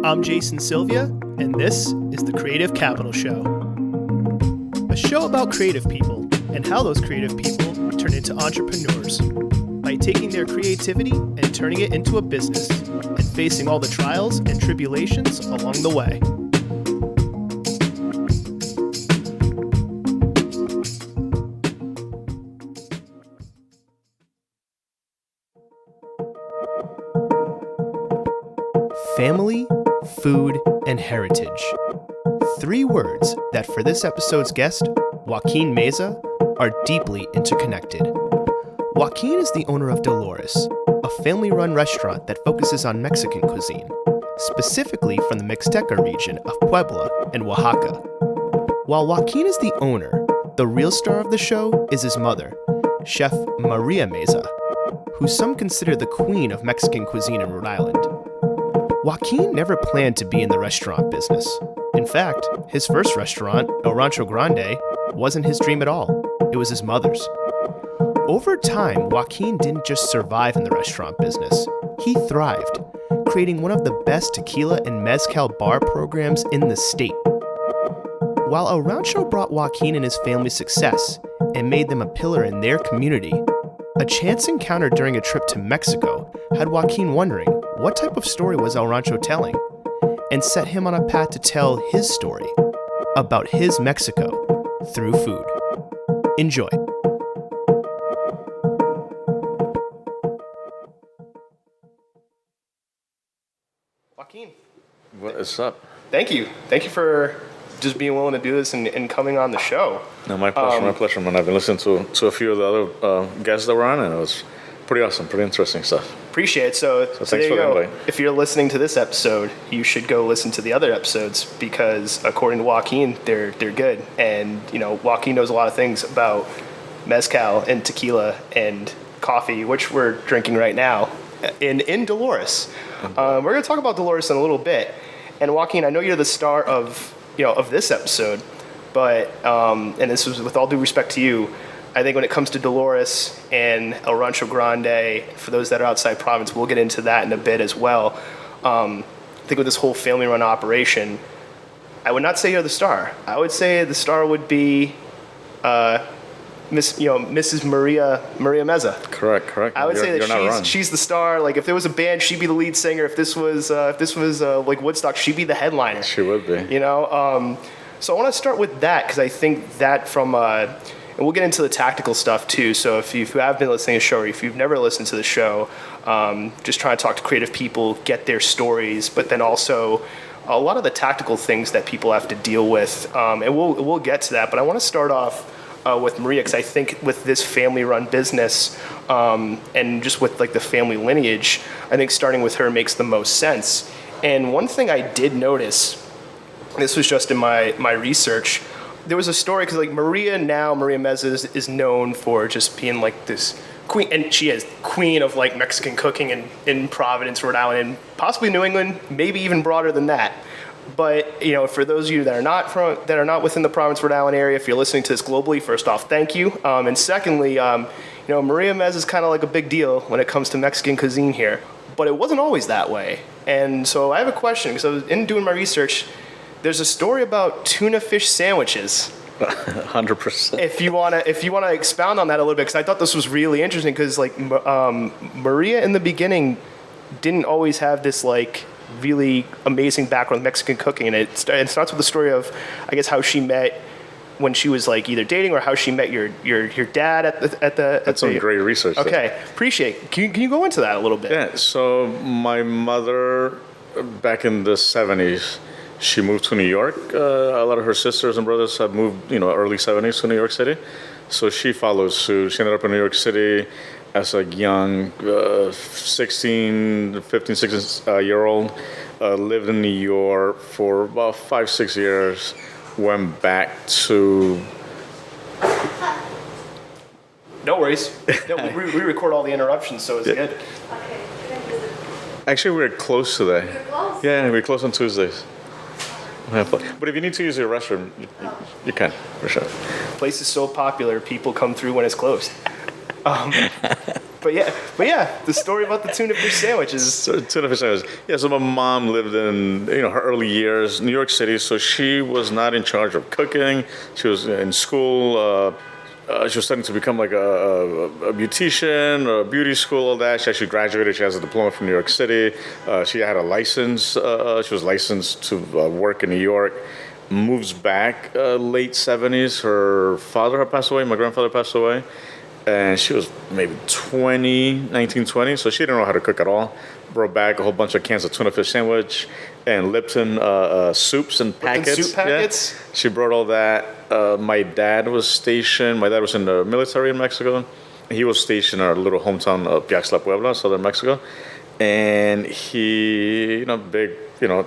I'm Jason Sylvia, and this is the Creative Capital Show. A show about creative people and how those creative people turn into entrepreneurs by taking their creativity and turning it into a business and facing all the trials and tribulations along the way. Family, food, and heritage. 3 words that for this episode's guest, Joaquin Meza, are deeply interconnected. Joaquin is the owner of Dolores, a family-run restaurant that focuses on Mexican cuisine, specifically from the Mixteca region of Puebla and Oaxaca. While Joaquin is the owner, the real star of the show is his mother, Chef Maria Meza, who some consider the queen of Mexican cuisine in Rhode Island. Joaquin never planned to be in the restaurant business. In fact, his first restaurant, El Rancho Grande, wasn't his dream at all. It was his mother's. Over time, Joaquin didn't just survive in the restaurant business. He thrived, creating one of the best tequila and mezcal bar programs in the state. While El Rancho brought Joaquin and his family success and made them a pillar in their community, a chance encounter during a trip to Mexico had Joaquin wondering what type of story was El Rancho telling, and set him on a path to tell his story about his Mexico through food. Enjoy. Joaquin. What is up? Thank you. Thank you for just being willing to do this and coming on the show. No, my pleasure, man. I've been listening to a few of the other guests that were on, and it was pretty awesome, pretty interesting stuff. Appreciate it. So thanks there you for the go. invite. If you're listening to this episode, you should go listen to the other episodes because according to Joaquin, they're good. And you know, Joaquin knows a lot of things about mezcal and tequila and coffee, which we're drinking right now in Dolores. We're going to talk about Dolores in a little bit. And Joaquin, I know you're the star of this episode, but and this was with all due respect to you, I think when it comes to Dolores and El Rancho Grande, for those that are outside province, we'll get into that in a bit as well. I think with this whole family-run operation, I would not say you're the star. I would say the star would be Mrs. Maria Meza. Correct. I would say that she's the star. Like if there was a band, she'd be the lead singer. If this was like Woodstock, she'd be the headliner. She would be. You know. So I want to start with that because I think that from and we'll get into the tactical stuff too. So if you have been listening to the show, or if you've never listened to the show, just trying to talk to creative people, get their stories, but then also a lot of the tactical things that people have to deal with. And we'll get to that. But I want to start off with Maria because I think with this family-run business and just with like the family lineage, I think starting with her makes the most sense. And one thing I did notice, this was just in my research, there was a story because like Maria Meza is known for just being like this queen, and she is queen of like Mexican cooking in Providence, Rhode Island, and possibly New England, maybe even broader than that. But for those of you that are not within the Providence, Rhode Island area, if you're listening to this globally, first off, thank you, and secondly, Maria Meza is kind of like a big deal when it comes to Mexican cuisine here. But it wasn't always that way, and so I have a question because I was in doing my research. There's a story about tuna fish sandwiches. 100%. If you wanna expound on that a little bit, because I thought this was really interesting. Because like Maria in the beginning didn't always have this like really amazing background with Mexican cooking, and it starts with the story of I guess how she met when she was like either dating or how she met your dad at the. That's some great research. Okay, there. Appreciate it. Can you go into that a little bit? Yeah. So my mother, back in the 70s. She moved to New York. A lot of her sisters and brothers had moved, early 70s to New York City. So she followed suit. She ended up in New York City as a young 15, 16-year-old. Lived in New York for about 5-6 years. Went back to... No worries. No, we record all the interruptions, so it's good. Actually, we're close today. You're close? Yeah, we're close on Tuesdays. But if you need to use your restroom, you can, for sure. The place is so popular, people come through when it's closed. But yeah, the story about the tuna fish sandwiches. So, tuna fish sandwiches. Yeah, so my mom lived in her early years, New York City. So she was not in charge of cooking. She was in school. She was studying to become like a beautician, or a beauty school, all that. She actually graduated. She has a diploma from New York City. She had a license. She was licensed to work in New York. Moves back late 70s. Her father had passed away. My grandfather passed away. And she was maybe 19, 20. So she didn't know how to cook at all. Brought back a whole bunch of cans of tuna fish sandwich and Lipton soups and packets. Soup packets? Yeah. She brought all that. My dad was stationed. My dad was in the military in Mexico. He was stationed in our little hometown of Piaxtla, Puebla, southern Mexico. And he, big,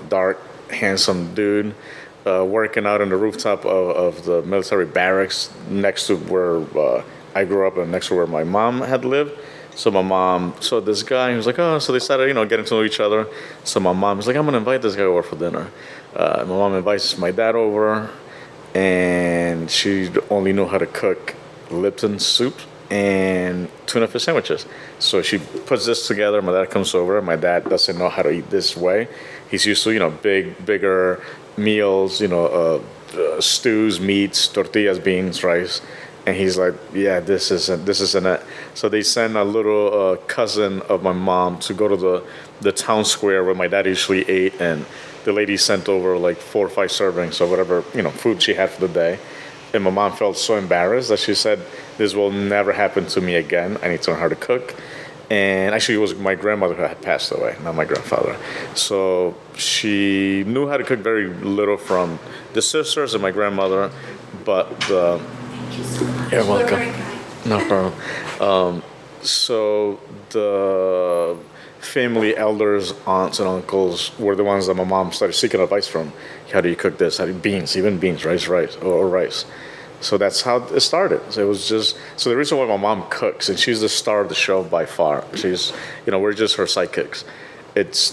dark, handsome dude, working out on the rooftop of the military barracks next to where I grew up and next to where my mom had lived. So my mom saw this guy. He was like, oh, so they started, getting to know each other. So my mom was like, I'm going to invite this guy over for dinner. My mom invites my dad over, and she only knew how to cook Lipton soup and tuna fish sandwiches. So she puts this together. My dad comes over. My dad doesn't know how to eat this way. He's used to, bigger meals, stews, meats, tortillas, beans, rice. And he's like, yeah, this isn't it. So they send a little cousin of my mom to go to the town square where my dad usually ate, and the lady sent over like 4 or 5 servings of whatever food she had for the day. And my mom felt so embarrassed that she said, this will never happen to me again. I need to learn how to cook. And actually, it was my grandmother who had passed away, not my grandfather. So she knew how to cook very little from the sisters and my grandmother, but you're welcome. No problem. So the family elders, aunts and uncles were the ones that my mom started seeking advice from. How do you cook this? How do you beans, rice, or rice? So that's how it started. So it was just, the reason why my mom cooks, and she's the star of the show by far. She's, we're just her sidekicks.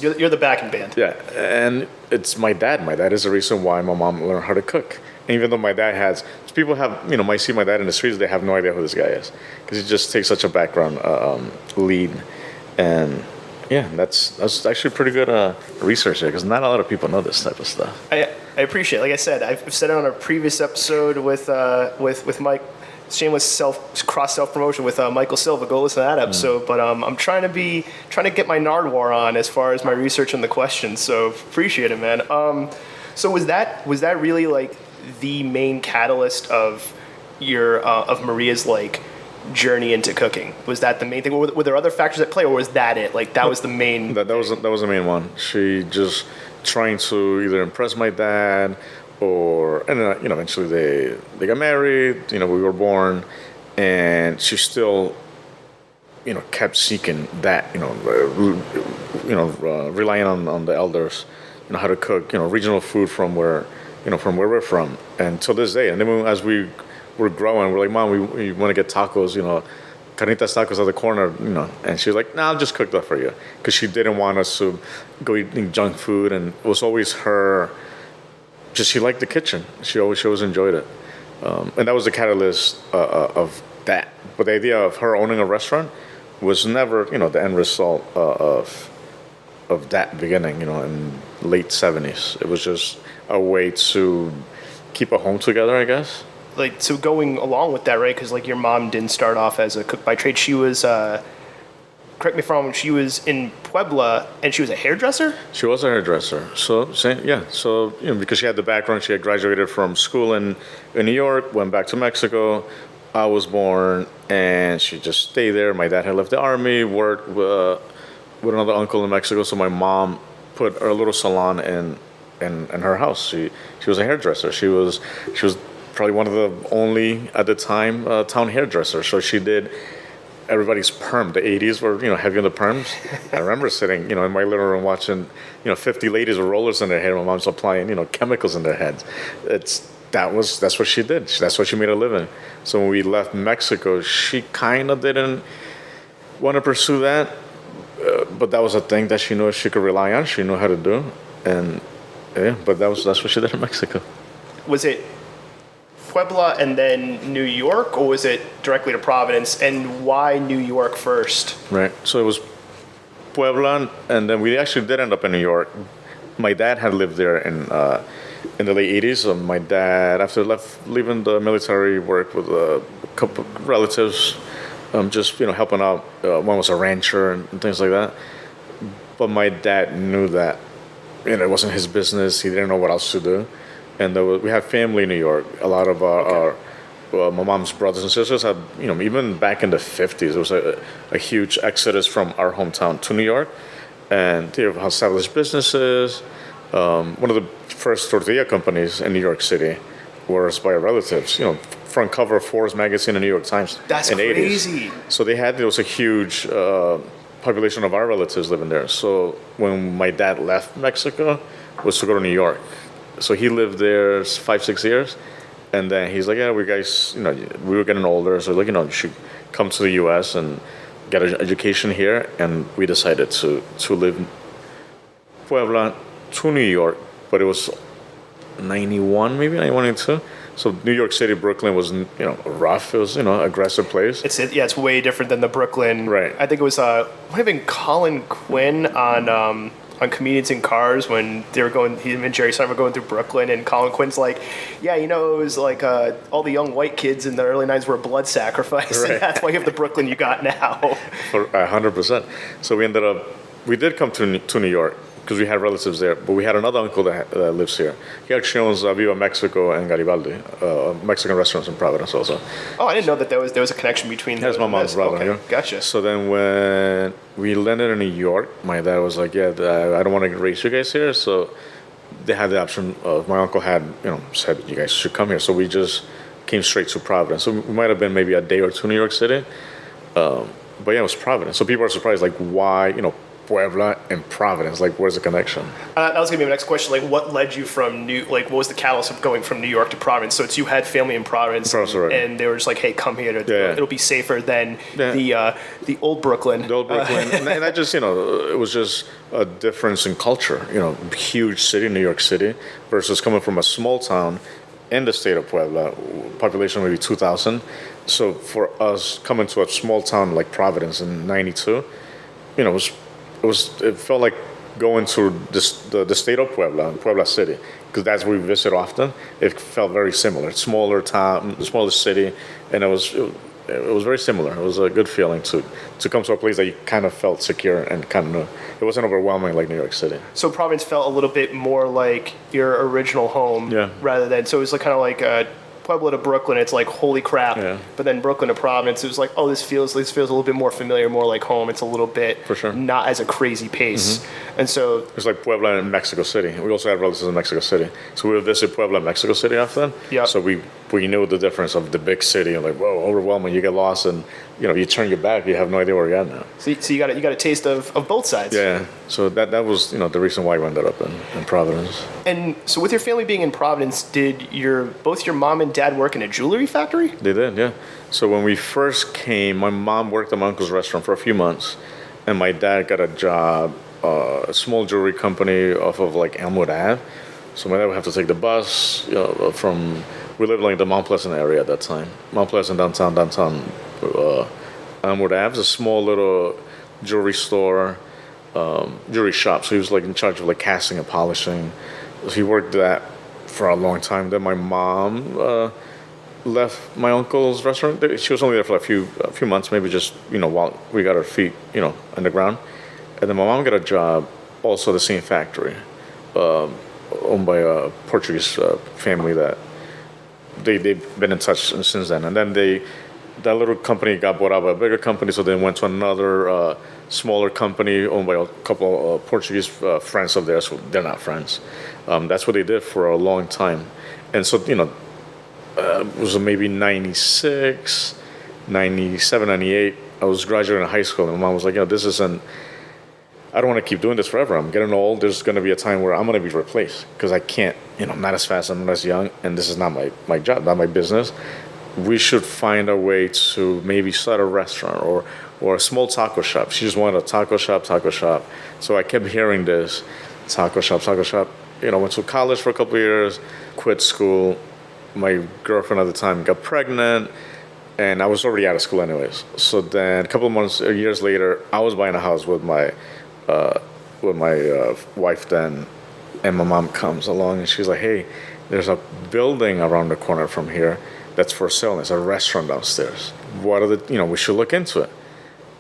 You're the backing band. Yeah, and it's my dad. My dad is the reason why my mom learned how to cook. And even though my dad people might see my dad in the streets, they have no idea who this guy is, because he just takes such a background lead. And yeah, that's actually pretty good research there, because not a lot of people know this type of stuff. I appreciate it. Like I said, I've said it on a previous episode with Mike. Shameless cross self promotion with Michael Silva. Go listen to that episode. But I'm trying to get my Nardwar on as far as my research on the questions. So appreciate it, man. So was that really like the main catalyst of your of Maria's like journey into cooking? Was that the main thing? Were there other factors at play, or was that it? Like that was the main. That was the main one. She just trying to either impress my dad, and then, eventually they got married. We were born, and she still, kept seeking that. Relying on the elders, how to cook. Regional food from where we're from, and till this day. And then as we were growing, we're like, Mom, we want to get tacos. Carnitas tacos at the corner, and she was like, nah, I'll just cook that for you. Because she didn't want us to go eating junk food, and it was always her, she liked the kitchen. She always enjoyed it. And that was the catalyst of that. But the idea of her owning a restaurant was never, the end result of that beginning, in late 70s. It was just a way to keep a home together, I guess. Like, so going along with that, right? Because like your mom didn't start off as a cook by trade. She was, correct me if I'm wrong, she was in Puebla and she was a hairdresser? She was a hairdresser. So because she had the background, she had graduated from school in New York, went back to Mexico. I was born, and she just stayed there. My dad had left the army, worked with another uncle in Mexico. So my mom put her little salon in her house. She was a hairdresser. She was probably one of the only, at the time, town hairdressers. So she did everybody's perm. The 80s were, heavy on the perms. I remember sitting, in my living room watching, 50 ladies with rollers in their hair. My mom's applying, chemicals in their heads. That's what she did. That's what she made a living. So when we left Mexico, she kind of didn't want to pursue that. But that was a thing that she knew she could rely on. She knew how to do. And yeah, but that's what she did in Mexico. Was it Puebla and then New York, or was it directly to Providence? And why New York first? Right. So it was Puebla, and then we actually did end up in New York. My dad had lived there in the late 80s. So my dad, after leaving the military, worked with a couple of relatives, just helping out. One was a rancher and things like that. But my dad knew that it wasn't his business. He didn't know what else to do. And we had family in New York. A lot of my mom's brothers and sisters had, even back in the 50s, there was a huge exodus from our hometown to New York. And they have established businesses. One of the first tortilla companies in New York City was by our relatives. Front cover of Forbes magazine and New York Times. That's in the crazy. 80s. So there was a huge population of our relatives living there. So when my dad left Mexico, was to go to New York. So he lived there 5-6 years, and then he's like, yeah, we were getting older, so you should come to the U.S. and get an education here, and we decided to live in Puebla to New York, but it was 91, maybe 91, 92. So New York City, Brooklyn was, rough. It was, aggressive place. It's way different than the Brooklyn. Right. I think it was might have been Colin Quinn on Comedians in Cars when they were going. Him and Jerry Seinfeld were going through Brooklyn, and Colin Quinn's like, yeah, it was like all the young white kids in the early '90s were blood sacrifice, right. And that's why you have the Brooklyn you got now. For 100%. So we did come to New York, because we had relatives there, but we had another uncle that lives here. He actually owns Viva Mexico and Garibaldi, Mexican restaurants in Providence also. Oh, I didn't know that there was a connection between. That's my mom's brother. Okay, gotcha. So then when we landed in New York, my dad was like, yeah, I don't want to raise you guys here. So they had the option of, my uncle had, said you guys should come here. So we just came straight to Providence. So we might have been maybe a day or two in New York City. But yeah, it was Providence. So people are surprised, like, why, Puebla and Providence, like, where's the connection? That was gonna be my next question. Like, what led you what was the catalyst of going from New York to Providence? So you had family in Providence, and they were just like, hey, come here. It'll be safer than the old Brooklyn. The old Brooklyn, and I just, it was just a difference in culture. Huge city, New York City, versus coming from a small town in the state of Puebla, population maybe 2,000. So for us coming to a small town like Providence in '92, it felt like going to the state of Puebla City, because that's where we visit often. It felt very similar. Smaller town, smaller city, and it was very similar. It was a good feeling to come to a place that you kind of felt secure and kind of knew. It wasn't overwhelming like New York City. So Providence felt a little bit more like your original home, rather than. So it was like kind of like Puebla to Brooklyn, it's like, holy crap. Yeah. But then Brooklyn to Providence, it was like, oh, this feels a little bit more familiar, more like home. It's a little bit for sure not as a crazy pace. Mm-hmm. And so it's like Puebla and Mexico City. We also have relatives in Mexico City, so we would visit Puebla and Mexico City often. Yeah. So we knew the difference of the big city, and like, whoa, overwhelming. You get lost, and you turn your back, you have no idea where you're at now. So you got a taste of both sides. Yeah. So that was the reason why we ended up in Providence. And so with your family being in Providence, did both your mom and dad work in a jewelry factory? They did, yeah. So when we first came, my mom worked at my uncle's restaurant for a few months, and my dad got a job, a small jewelry company off of like Elmwood Ave. So my dad would have to take the bus from. We lived like the Mount Pleasant area at that time. Mount Pleasant downtown. Elmwood Ave is a small little jewelry store, jewelry shop. So he was like in charge of like casting and polishing. So he worked that for a long time. Then my mom left my uncle's restaurant. She was only there for a few months, maybe just while we got our feet on the ground. And then my mom got a job also at the same factory, owned by a Portuguese family that they've been in touch since then. And then that little company got bought out by a bigger company, so they went to another smaller company owned by a couple of Portuguese friends of theirs. So they're not friends. That's what they did for a long time. And so, it was maybe 96, 97, 98. I was graduating high school, and my mom was like, this isn't, I don't want to keep doing this forever. I'm getting old. There's going to be a time where I'm going to be replaced, because I can't, I'm not as fast, I'm not as young, and this is not my job, not my business. We should find a way to maybe start a restaurant or a small taco shop. She just wanted a taco shop. So I kept hearing this, taco shop. Went to college for a couple of years, quit school, my girlfriend at the time got pregnant, and I was already out of school anyways. So then a couple of months, years later, I was buying a house with my wife then, and my mom comes along and she's like, "Hey, there's a building around the corner from here that's for sale. And there's a restaurant downstairs. What are the, we should look into it."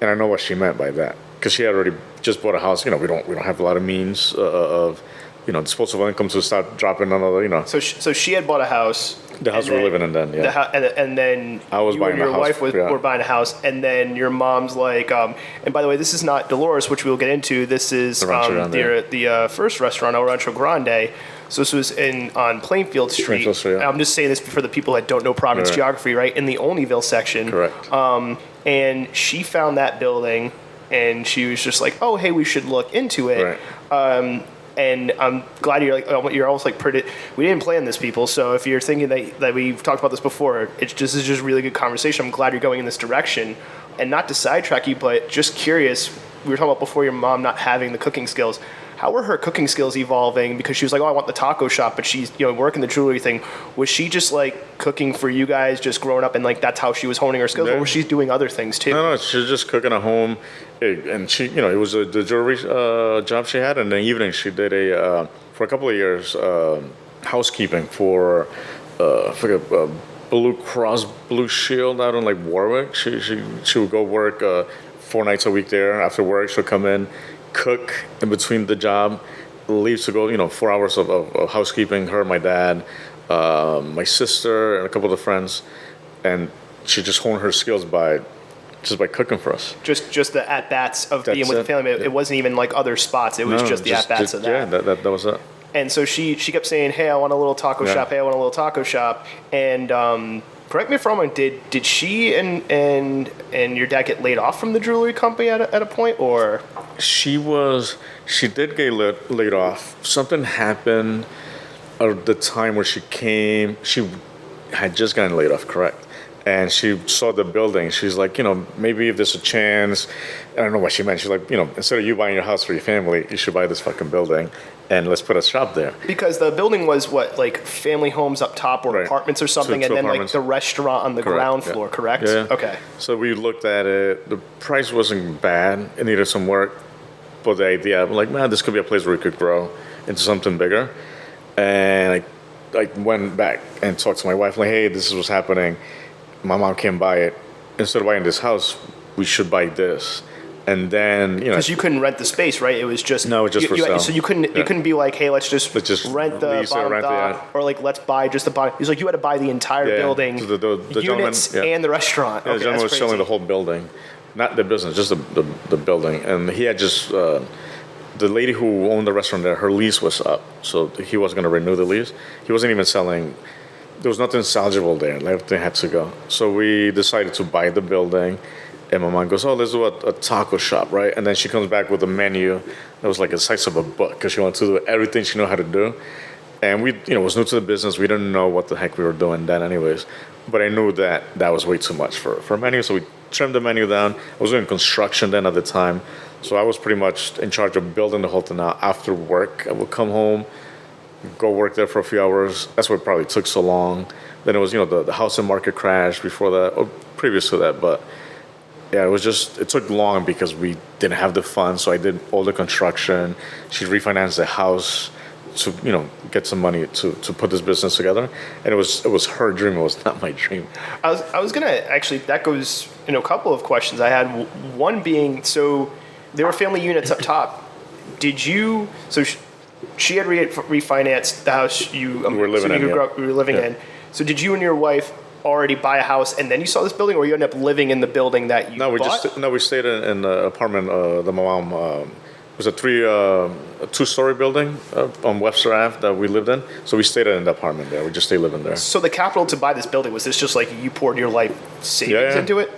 And I know what she meant by that, because she had already just bought a house. We don't have a lot of means of disposable income to start dropping another. So she had bought a house. The house we were living in then, yeah. And then I was buying your a house. wife were buying a house, and then your mom's like, and by the way, this is not Dolores, which we'll get into. This is the first restaurant, El Rancho Grande. So this was on Plainfield Street. Yeah. I'm just saying this for the people that don't know Providence geography, right? In the Olneyville section. Correct. And she found that building, and she was just like, "Oh, hey, we should look into it." Right. And I'm glad you're almost like pretty. We didn't plan this, people. So if you're thinking that we've talked about this before, this is just really good conversation. I'm glad you're going in this direction. And not to sidetrack you, but just curious. We were talking about before your mom not having the cooking skills. How were her cooking skills evolving? Because she was like, "Oh, I want the taco shop," but she's working the jewelry thing. Was she just like cooking for you guys, just growing up, and like that's how she was honing her skills, or was she doing other things too? No, she was just cooking at home, and she, it was the jewelry job she had, and in the evening she did for a couple of years housekeeping for Blue Cross Blue Shield out in like Warwick. She would go work 4 nights a week there. After work, she'll come in, cook in between the job, leaves to go 4 hours of housekeeping, her, my dad, my sister, and a couple of the friends, and she just honed her skills by cooking for us. Just the at-bats of being with the family. It wasn't even like other spots. It was just the at-bats of that. Yeah, that was it. And so she kept saying, "Hey, I want a little taco shop. Hey, I want a little taco shop." And correct me if I'm wrong. Did she and your dad get laid off from the jewelry company at a point, or? She did get laid off. Something happened at the time where she came. She had just gotten laid off, correct? And she saw the building. She's like, maybe if there's a chance. I don't know what she meant. She's like, instead of you buying your house for your family, you should buy this fucking building, and let's put a shop there. Because the building was what, like family homes up top or apartments or something, and then like the restaurant on the ground floor, correct? Yeah. Okay. So we looked at it. The price wasn't bad. It needed some work. But the idea, I'm like, man, this could be a place where we could grow into something bigger. And I went back and talked to my wife, like, hey, this is what's happening. My mom can't buy it. Instead of buying this house, we should buy this. And then, because you couldn't rent the space, right? It was just for sale. So you couldn't be like, hey, let's just rent the bottom top, or like let's buy just the bottom. It's like you had to buy the entire building, the units and the restaurant. Yeah, the gentleman was selling the whole building, not the business, just the building. And he had just the lady who owned the restaurant there, her lease was up, so he wasn't going to renew the lease. He wasn't even selling. There was nothing salvageable there. Everything had to go. So we decided to buy the building. And my mom goes, "Oh, let's do a taco shop, right?" And then she comes back with a menu that was like the size of a book, because she wanted to do everything she knew how to do. And we, was new to the business. We didn't know what the heck we were doing then, anyways. But I knew that was way too much for a menu, so we trimmed the menu down. I was doing construction then at the time, so I was pretty much in charge of building the whole thing out. After work, I would come home, go work there for a few hours. That's what probably took so long. Then it was, the housing market crash before that, or previous to that, but. Yeah, it took long because we didn't have the funds, so I did all the construction. She refinanced the house to, get some money to put this business together. And it was her dream, it was not my dream. I was gonna, actually, that goes in a couple of questions I had. One being, so there were family units up top. She had refinanced the house you were living in. So did you and your wife already buy a house and then you saw this building, or you end up living in the building that you bought? We stayed in the apartment. The mom it was a 2-story building on Webster Ave that we lived in. So we stayed in the apartment there. We just stayed living there. So the capital to buy this building, was this just like you poured your life savings into it?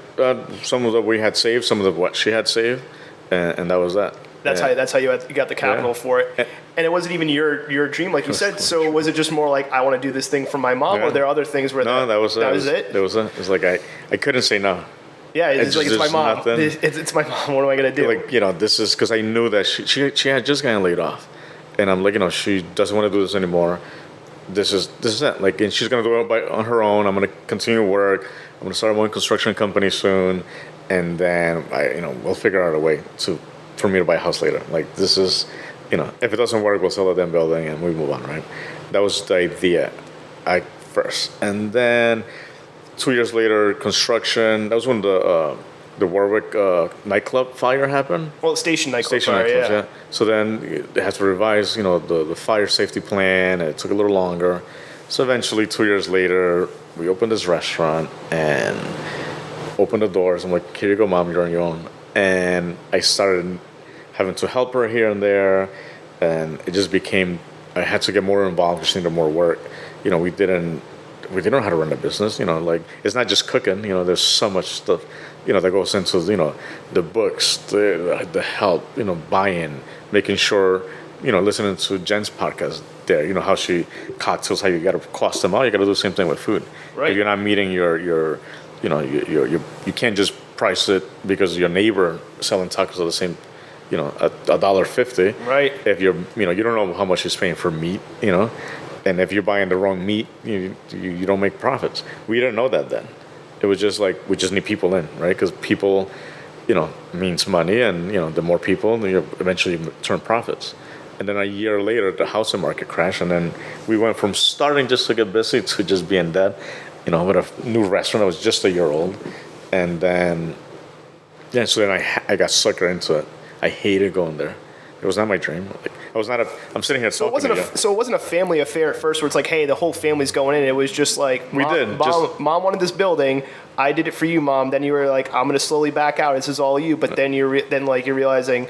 Some of it we had saved, some of it what she had saved, and that was that. That's how you got the capital for it. And it wasn't even your dream, like you said. So was it just more like, I want to do this thing for my mom, or there are other things where that was it? That was it. It was like I couldn't say no. Yeah, it's my mom. It's my mom. What am I gonna do? Like, this is because I knew that she had just gotten laid off, and I'm like, she doesn't want to do this anymore. this is it. Like, and she's gonna do it on her own. I'm gonna continue work. I'm gonna start my own construction company soon, and then we'll figure out a way for me to buy a house later. Like, this is, if it doesn't work, we'll sell the damn building and we move on, right? That was the idea first. And then 2 years later, construction. That was when the Warwick nightclub fire happened. Well, the station nightclub Station fire, nightclubs, yeah. So then they had to revise, the fire safety plan. It took a little longer. So eventually, 2 years later, we opened this restaurant and opened the doors. I'm like, here you go, Mom, you're on your own. And I started having to help her here and there. And it just became, I had to get more involved, just needed more work. We didn't know how to run a business. Like, it's not just cooking. There's so much stuff, that goes into, the books, the help, buy-in, making sure, listening to Jen's podcast there, how she cocktails, how you got to cost them out. You got to do the same thing with food. Right. If you're not meeting your you can't just price it because your neighbor selling tacos are the same, $1.50. Right. If you don't know how much he's paying for meat, and if you're buying the wrong meat, you don't make profits. We didn't know that then. It was just like, we just need people in, right? Because people, means money, and the more people, eventually turn profits. And then a year later, the housing market crashed, and then we went from starting just to get busy to just being dead, with a new restaurant that was just a year old. And then, so then I got suckered into it. I hated going there. It was not my dream. Like, I'm sitting here talking to you. So it wasn't a family affair at first where it's like, hey, the whole family's going in. It was just like, Mom wanted this building. I did it for you, Mom. Then you were like, I'm going to slowly back out. This is all you. But then you're realizing,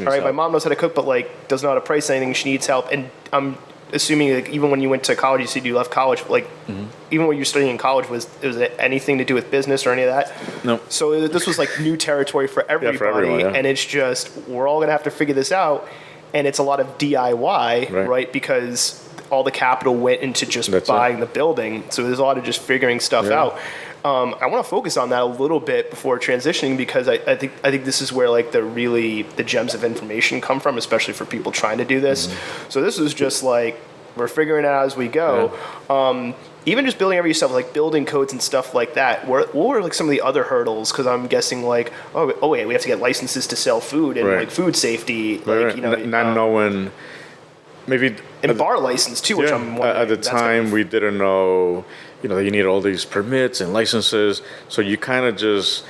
all right, help. my mom knows how to cook, but like doesn't know how to price anything. She needs help. And I'm assuming, like, even when you went to college, you said you left college. Like, even when you were studying in college, was it anything to do with business or any of that? No. So this was like new territory for everybody. For everyone, yeah. And it's just, we're all going to have to figure this out. And it's a lot of DIY, right? Because all the capital went into just buying the building. So there's a lot of just figuring stuff out. I want to focus on that a little bit before transitioning, because I think this is where like the gems of information come from, especially for people trying to do this. So this is just like, we're figuring it out as we go. Even just building everything yourself, like building codes and stuff like that. What were like some of the other hurdles? Because I'm guessing like, oh wait, we have to get licenses to sell food and like food safety, like not knowing, maybe and bar license too, which I'm wondering. At the time we didn't know, that you need all these permits and licenses. So you kind of just,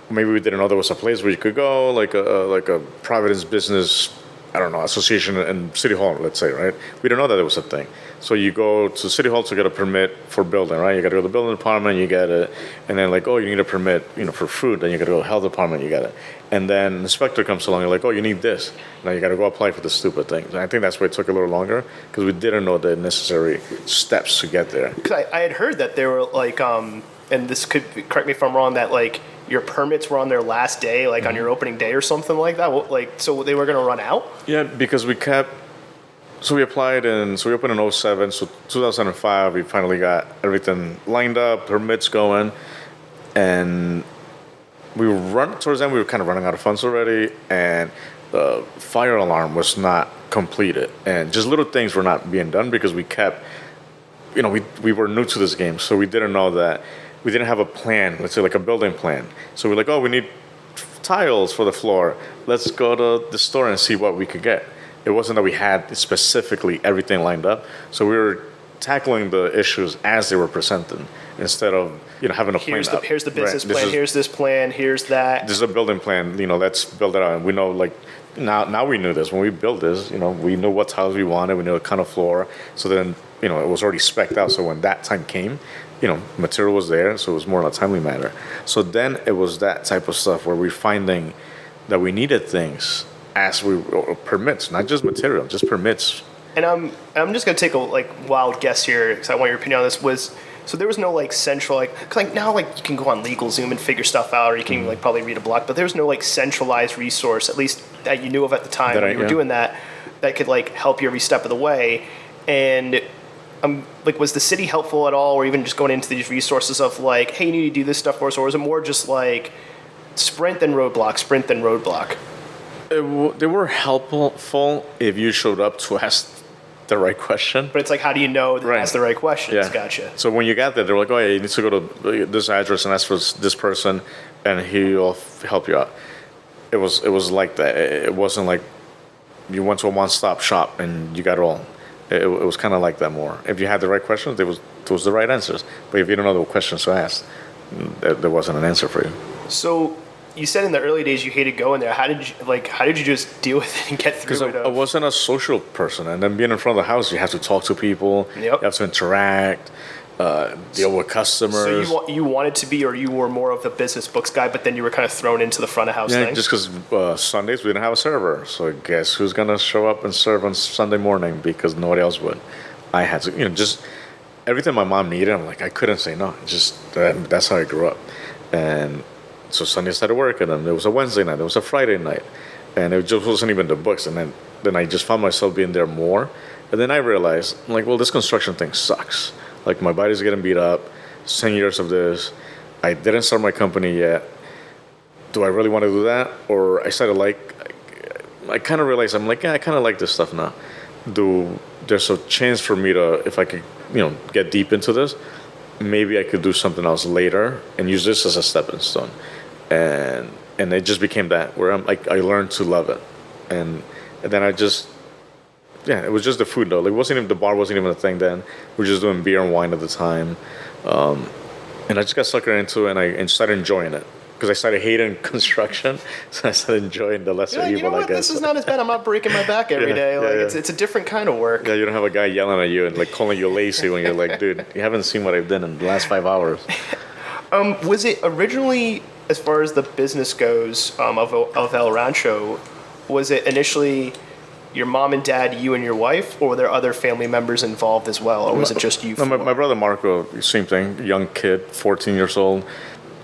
maybe we didn't know there was a place where you could go, like a Providence business, I don't know, association in City Hall, let's say, right? We didn't know that there was a thing. So you go to City Hall to get a permit for building, right? You got to go to the building department, you get it. And then like, oh, you need a permit, for food. Then you got to go to the health department, you got it. And then an inspector comes along, you're like, oh, you need this. Now you got to go apply for the stupid thing. And I think that's why it took a little longer, because we didn't know the necessary steps to get there. Because I had heard that there were like, and this could, correct me if I'm wrong, that like your permits were on their last day, like on your opening day or something like that. So they were going to run out? Yeah, because we applied we opened in 2007, so 2005 we finally got everything lined up, permits going, and towards then we were kind of running out of funds already, and the fire alarm was not completed, and just little things were not being done because we kept, we were new to this game, so we didn't know that, we didn't have a plan, let's say like a building plan. So we're like, oh, we need tiles for the floor, let's go to the store and see what we could get. It wasn't that we had specifically everything lined up. So we were tackling the issues as they were presented instead of, having a plan. Here's the business plan, here's this plan, here's that. This is a building plan, let's build it out. And we know, like, now we knew this. When we built this, we knew what tiles we wanted, we knew the kind of floor. So then, it was already spec'd out. So when that time came, material was there. So it was more in a timely manner. So then it was that type of stuff where we're finding that we needed things as we permits, not just material, just permits. And I'm just gonna take a wild guess here because I want your opinion on this. So there was no central now you can go on LegalZoom and figure stuff out, or you can probably read a blog, but there was no centralized resource, at least that you knew of at the time when you were doing that could help you every step of the way. And was the city helpful at all, or even just going into these resources of hey, you need to do this stuff for us, or was it more just sprint then roadblock? They were helpful if you showed up to ask the right question. But it's like, how do you know that Right. that's the right questions? Yeah. Gotcha. So when you got there, they're like, oh, yeah, you need to go to this address and ask for this person, and he'll help you out. It was like that. It wasn't like you went to a one-stop shop and you got it all. It was kind of like that more. If you had the right questions, those the right answers. But if you don't know the questions to ask, there wasn't an answer for you. So you said in the early days you hated going there. How did you just deal with it and get through Because it? I wasn't a social person, and then being in front of the house, you have to talk to people. Yep. You have to interact, deal with customers. So you wanted to be, or you were more of the business books guy, but then you were kind of thrown into the front of house Yeah, thing? just because Sundays we didn't have a server, so guess who's gonna show up and serve on Sunday morning because nobody else would. I had to, just everything my mom needed. I'm like, I couldn't say no. That's how I grew up, and so Sunday started work, and then there was a Wednesday night, there was a Friday night, and it just wasn't even the books. And then I just found myself being there more, and then I realized, I'm like, well, this construction thing sucks. Like my body's getting beat up. 10 years of this. I didn't start my company yet. Do I really want to do that? Or I started I kind of realized, I'm like, yeah, I kind of like this stuff now. There's a chance for me to, if I could, get deep into this, maybe I could do something else later and use this as a stepping stone. And it just became that, where I'm like, I learned to love it. And then it was just the food though. Like the bar wasn't even a thing then. We were just doing beer and wine at the time. And I just got suckered into it and started enjoying it. Because I started hating construction, so I started enjoying the lesser evil, you know what? I guess. This is not as bad. I'm not breaking my back every day. It's a different kind of work. Yeah, you don't have a guy yelling at you and like calling you lazy when you're like, dude, you haven't seen what I've done in the last 5 hours. Was it originally, as far as the business goes, of El Rancho, was it initially your mom and dad, you and your wife, or were there other family members involved as well, or was it just you? No, my brother Marco, same thing, young kid, 14 years old.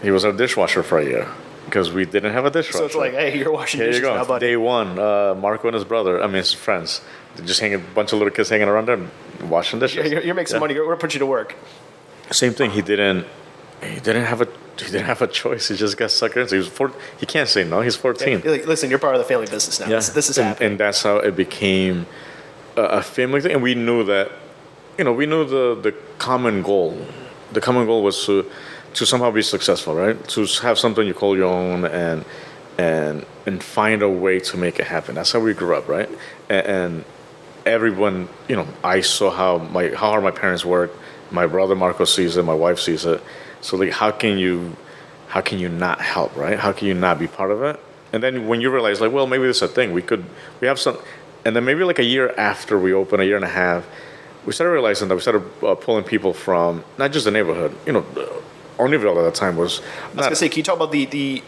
He was our dishwasher for a year because we didn't have a dishwasher. So it's like, hey, you're washing dishes now, buddy. Day one, Marco and his friends, just a bunch of little kids hanging around there and washing dishes. Yeah, you're making some money. We're gonna put you to work. Same thing. He didn't have a choice. He just got sucked in. So he can't say no. He's 14. Yeah, listen, you're part of the family business now. Yeah. This is happening. And that's how it became a family thing. And we knew that, we knew the common goal. The common goal was to somehow be successful, right? To have something you call your own and find a way to make it happen. That's how we grew up, right? And everyone, I saw how hard my parents worked. My brother Marco sees it. My wife sees it. So like, how can you not help, right? How can you not be part of it? And then when you realize, like, well, maybe this is a thing. We have some, and then maybe like a year after we opened, a year and a half, we started realizing that we started pulling people from not just the neighborhood, Olneyville at the time was. I was going to say, can you talk about the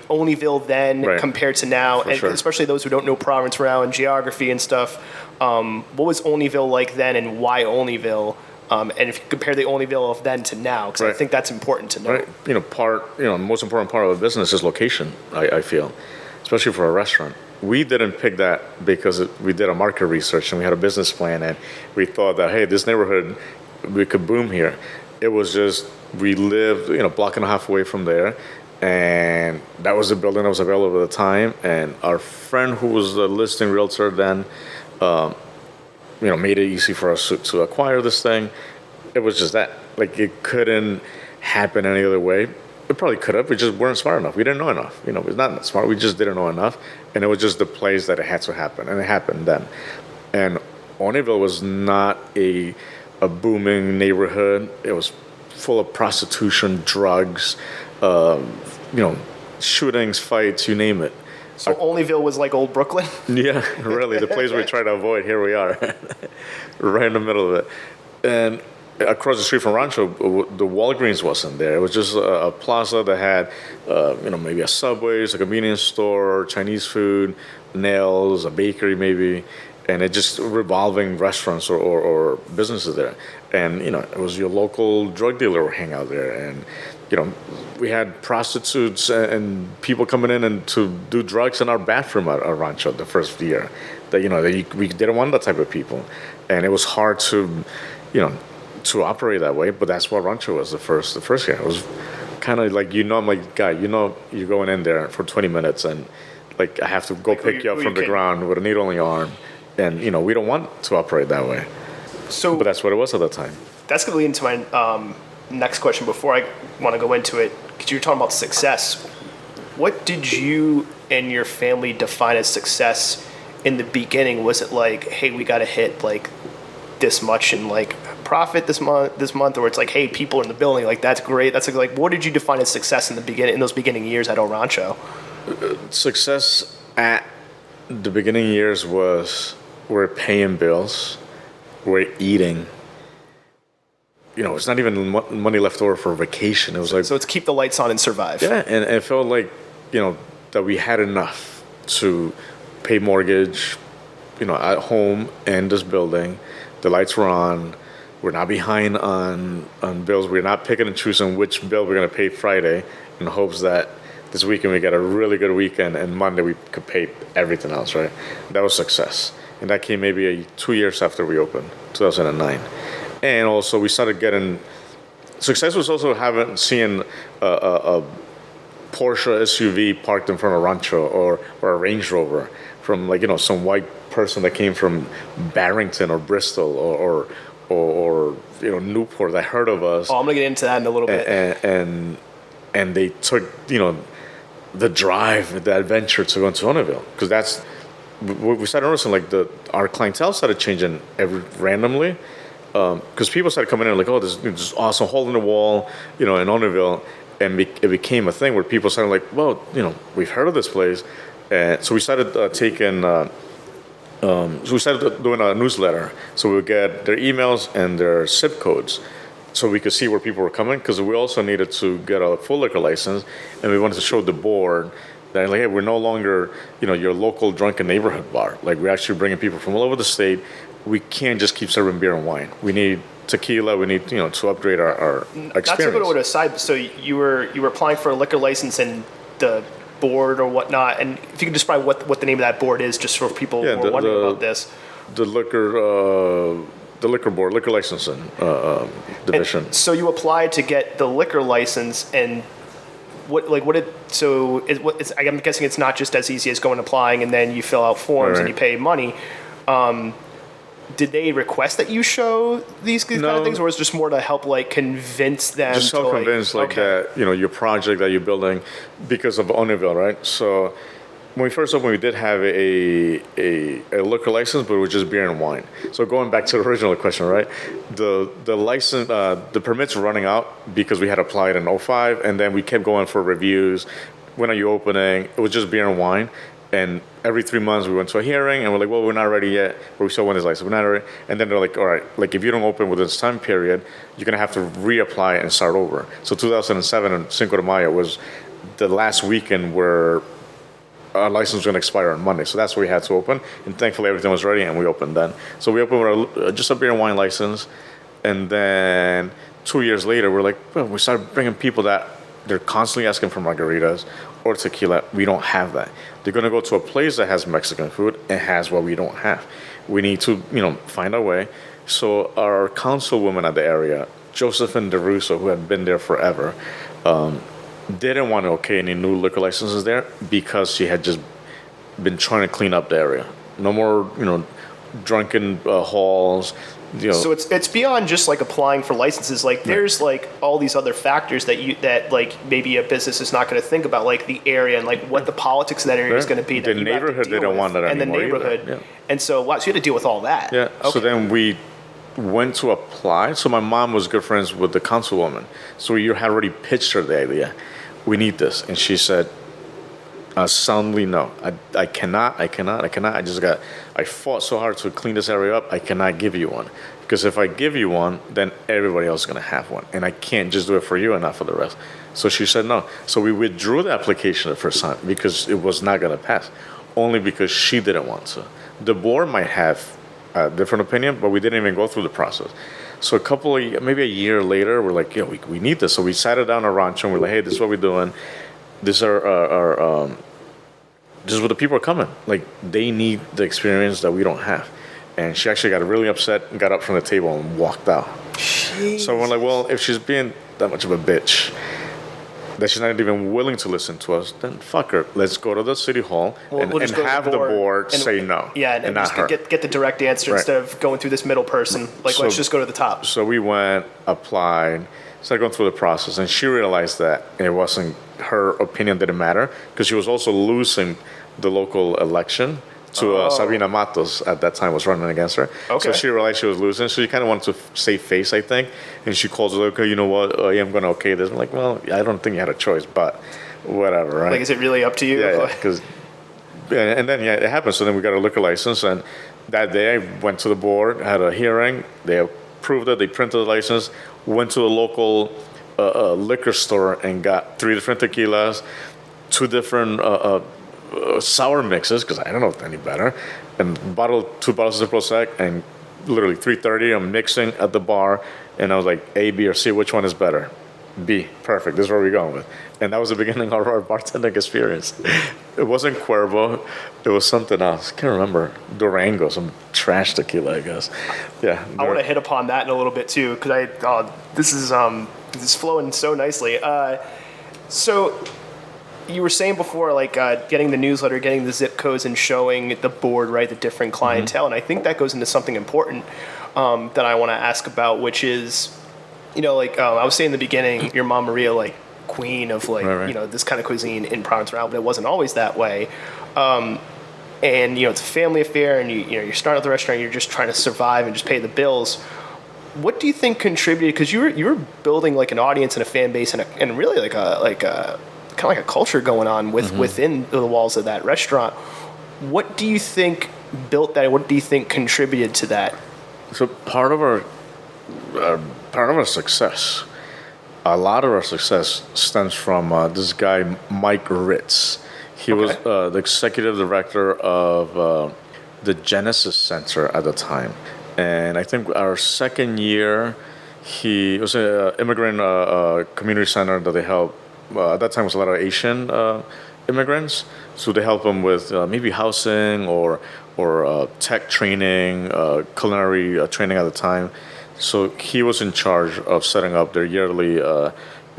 Olneyville then compared to now, and especially those who don't know Providence, Rhode Island geography and stuff? What was Olneyville like then, and why Olneyville? And if you compare the Olneyville of then to now, because I think that's important to know. Right. The most important part of a business is location. I feel, especially for a restaurant. We didn't pick that because we did a market research and we had a business plan, and we thought that, hey, this neighborhood, we could boom here. It was just, we lived, a block and a half away from there, and that was the building that was available at the time. And our friend who was the listing realtor then, made it easy for us to acquire this thing. It was just that. Like, it couldn't happen any other way. It probably could have. We just weren't smart enough. We didn't know enough. It's not that smart. We just didn't know enough. And it was just the place that it had to happen. And it happened then. And Olneyville was not a booming neighborhood. It was full of prostitution, drugs, shootings, fights, you name it. So Olneyville was like old Brooklyn? Yeah, really. The place we try to avoid, here we are, right in the middle of it. And across the street from Rancho, the Walgreens wasn't there. It was just a plaza that had, maybe a Subway's, a convenience store, Chinese food, nails, a bakery maybe, and it just revolving restaurants or businesses there. And, it was your local drug dealer would hang out there. And, we had prostitutes and people coming in and to do drugs in our bathroom at Rancho the first year. We didn't want that type of people. And it was hard to operate that way, but that's what Rancho was the first year. It was kind of like, I'm like, guy, you're going in there for 20 minutes and like I have to go pick you up from the ground with a needle in your arm And, we don't want to operate that way. But that's what it was at the time. That's going to lead into my next question before I want to go into it, because you're talking about success. What did you and your family define as success in the beginning? Was it like, hey, we got to hit like this much in like profit this month, or it's like, hey, people are in the building, like that's great. That's like what did you define as success in the beginning, in those beginning years at El Rancho? Success at the beginning years was we're paying bills, we're eating. It's not even money left over for vacation. It was like, so it's keep the lights on and survive. Yeah, and it felt like that we had enough to pay mortgage, at home and this building. The lights were on. We're not behind on bills. We're not picking and choosing which bill we're going to pay Friday in hopes that this weekend we get a really good weekend and Monday we could pay everything else, right? That was success. And that came maybe 2 years after we opened, 2009. And also we started getting... Success was also seeing a Porsche SUV parked in front of Rancho or a Range Rover from some white person that came from Barrington or Bristol or Newport that heard of us. Oh, I'm gonna get into that in a little bit. And they took the drive, the adventure to go into Bonneville, because that's we started noticing our clientele started changing randomly. Because people started coming in like, oh, this awesome hole in the wall, in Bonneville, and it became a thing where people started like, well, we've heard of this place, and so we started so we started doing a newsletter. So we would get their emails and their zip codes, so we could see where people were coming. Because we also needed to get a full liquor license, and we wanted to show the board that hey, we're no longer your local drunken neighborhood bar. Like we're actually bringing people from all over the state. We can't just keep serving beer and wine. We need tequila. We need to upgrade our experience. Not to go to a side. So you were applying for a liquor license and the board or whatnot. And if you could describe what the name of that board is, just for people who are wondering about this. The liquor board, liquor licensing division. And so you applied to get the liquor license, and I'm guessing it's not just as easy as going applying and then you fill out forms and you pay money. Did they request that you show these kind of things, or is it just more to help convince them? Just help convince that your project that you're building because of Bonneville, right? So when we first opened, we did have a liquor license, but it was just beer and wine. So going back to the original question, right? The license, the permits were running out because we had applied in 2005, and then we kept going for reviews. When are you opening? It was just beer and wine. And every 3 months we went to a hearing and we're like, well, we're not ready yet. Or we still want his license, we're not ready. And then they're like, all right, if you don't open within this time period, you're going to have to reapply and start over. So 2007 and Cinco de Mayo was the last weekend where our license was going to expire on Monday. So that's where we had to open. And thankfully everything was ready and we opened then. So we opened with just a beer and wine license. And then 2 years later, we're like, well, we started bringing people that they're constantly asking for margaritas or tequila. We don't have that. They're going to go to a place that has Mexican food and has what we don't have. We need to, find our way. So our councilwoman at the area, Josephine DeRusso, who had been there forever, didn't want to okay any new liquor licenses there because she had just been trying to clean up the area. No more, drunken halls. So it's beyond just applying for licenses. There's all these other factors that maybe a business is not going to think about, like the area and what the politics of that area is going to be. The neighborhood didn't want that anymore. And the neighborhood, and so you had to deal with all that. Yeah. Okay. So then we went to apply. So my mom was good friends with the councilwoman. So you had already pitched her the idea. We need this, and she said, soundly no. I cannot. I fought so hard to clean this area up. I cannot give you one. Because if I give you one, then everybody else is going to have one. And I can't just do it for you and not for the rest. So she said no. So we withdrew the application the first time because it was not going to pass. Only because she didn't want to. The board might have a different opinion, but we didn't even go through the process. So maybe a year later, we're like, we need this. So we sat it down at Rancho and we're like, hey, this is what we're doing. This is what the people are coming. They need the experience that we don't have. And she actually got really upset and got up from the table and walked out. Jeez. So we're like, well, if she's being that much of a bitch, that she's not even willing to listen to us, then fuck her. Let's go to the city hall and have the board say no. Yeah, and not just her. Get the direct answer instead of going through this middle person. Like, let's just go to the top. So we went, applied, started going through the process, and she realized that it wasn't her opinion didn't matter because she was also losing the local election to Sabina Matos at that time was running against her. Okay. So she realized she was losing. So she kind of wanted to save face, I think. And she calls her, okay, you know what? I am going to okay this. I'm like, well, I don't think you had a choice, but whatever, right? Like, is it really up to you? Yeah, because and then it happened. So then we got a liquor license, and that day I went to the board, had a hearing. They approved it. They printed the license. Went to a local liquor store and got 3 different tequilas, 2 different sour mixes because I don't know any better, and 2 bottles of Prosecco, and literally 3:30. I'm mixing at the bar, and I was like, A, B, or C, which one is better? B, perfect. This is where we're going with. And that was the beginning of our bartending experience. It wasn't Cuervo, it was something else. Can't remember. Durango, some trash tequila, I guess. Yeah. I want to hit upon that in a little bit too because this is flowing so nicely. So. You were saying before, like getting the newsletter, getting the zip codes, and showing the board, right, the different clientele, and I think that goes into something important that I want to ask about, which is, like I was saying in the beginning, your mom Maria, like queen of like right. This kind of cuisine in Province, Rhode Island, but it wasn't always that way. And it's a family affair, and you're starting at the restaurant, you're just trying to survive and just pay the bills. What do you think contributed? Because you were building like an audience and a fan base and really like a kind of like a culture going on within the walls of that restaurant. What do you think built that? What do you think contributed to that? So part of our success, a lot of our success stems from this guy Mike Ritz. He was the executive director of the Genesis Center at the time, and I think our second year, it was an immigrant community center that they helped. At that time, it was a lot of Asian immigrants, so they help them with maybe housing or tech training, culinary training at the time. So he was in charge of setting up their yearly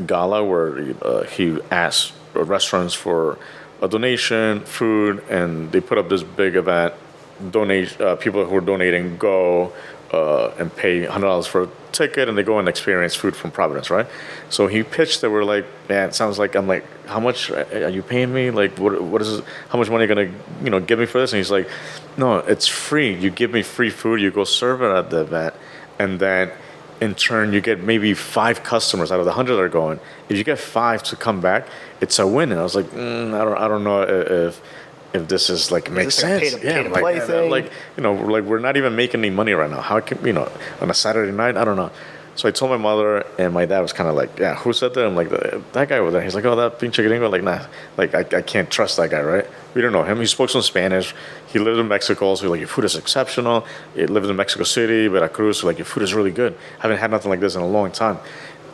gala where he asked restaurants for a donation, food, and they put up this big event. People who were donating go and pay $100 for a ticket, and they go and experience food from Providence, right? So he pitched that we're like, man, it sounds like, I'm like, how much are you paying me? Like, what is it? How much money are you gonna, give me for this? And he's like, no, it's free. You give me free food, you go serve it at the event, and then in turn you get maybe 5 customers out of the 100 that are going. If you get 5 to come back, it's a win. And I was like, I don't know if this is like makes sense. Pay to play thing. We're not even making any money right now. How can on a Saturday night? I don't know. So I told my mother, and my dad was kind of like, yeah, who said that? I'm like, that guy over there. He's like, oh, that pinche gringo. Like, nah, like I can't trust that guy, right? We don't know him. He spoke some Spanish. He lived in Mexico, so like, your food is exceptional. He lived in Mexico City, Veracruz, so like, your food is really good. I haven't had nothing like this in a long time.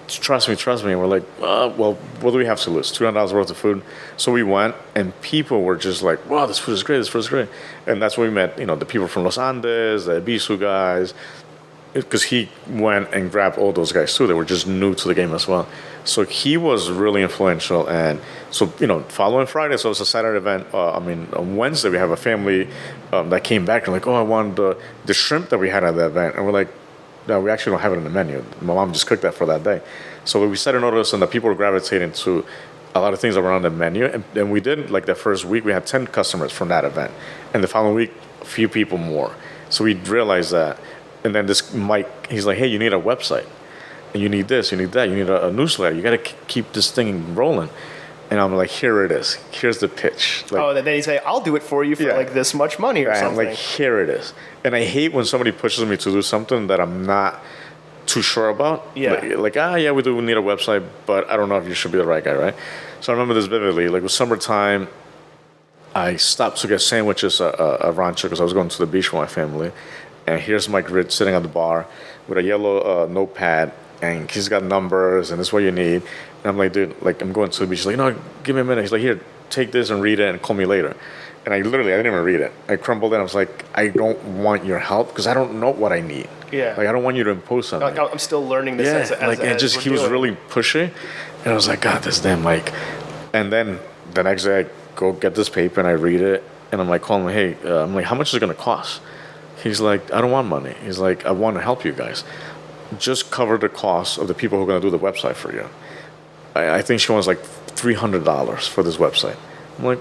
Trust me. And we're like, well, what do we have to lose? $200 worth of food. So we went, and people were just like, wow, this food is great. And that's when we met, the people from Los Andes, the Ibisu guys, because he went and grabbed all those guys too. They were just new to the game as well. So he was really influential. And so, following Friday, so it was a Saturday event. On Wednesday, we have a family that came back and like, oh, I want the shrimp that we had at the event. And we're like, no, we actually don't have it in the menu. My mom just cooked that for that day. So we started noticing that people were gravitating to a lot of things that were on the menu. And we did, like, the first week, we had 10 customers from that event. And the following week, a few people more. So we realized that. And then this Mike, he's like, hey, you need a website. And you need this, you need that, you need a newsletter. You got to keep this thing rolling. And I'm like, here it is. Here's the pitch. Like, then he's like, I'll do it for you for like this much money or something. I'm like, here it is. And I hate when somebody pushes me to do something that I'm not too sure about. Yeah. We do need a website, but I don't know if you should be the right guy, right? So I remember this vividly. Like, it was summertime. I stopped to get sandwiches at Rancho because I was going to the beach with my family. And here's Mike Ritz sitting at the bar with a yellow notepad, and he's got numbers, and this is what you need. And I'm like, dude, like, I'm going to the beach. He's like, no, give me a minute. He's like, here, take this and read it and call me later. And I didn't even read it. I crumbled it. I was like, I don't want your help because I don't know what I need. Yeah. Like, I don't want you to impose something. Like, I'm still learning this as he was really pushy. And I was like, God, this damn Mike. And then the next day I go get this paper and I read it. And I'm like, calling him, hey, I'm like, how much is it going to cost? He's like, I don't want money. He's like, I want to help you guys. Just cover the cost of the people who are going to do the website for you. I think she wants like $300 for this website. I'm like,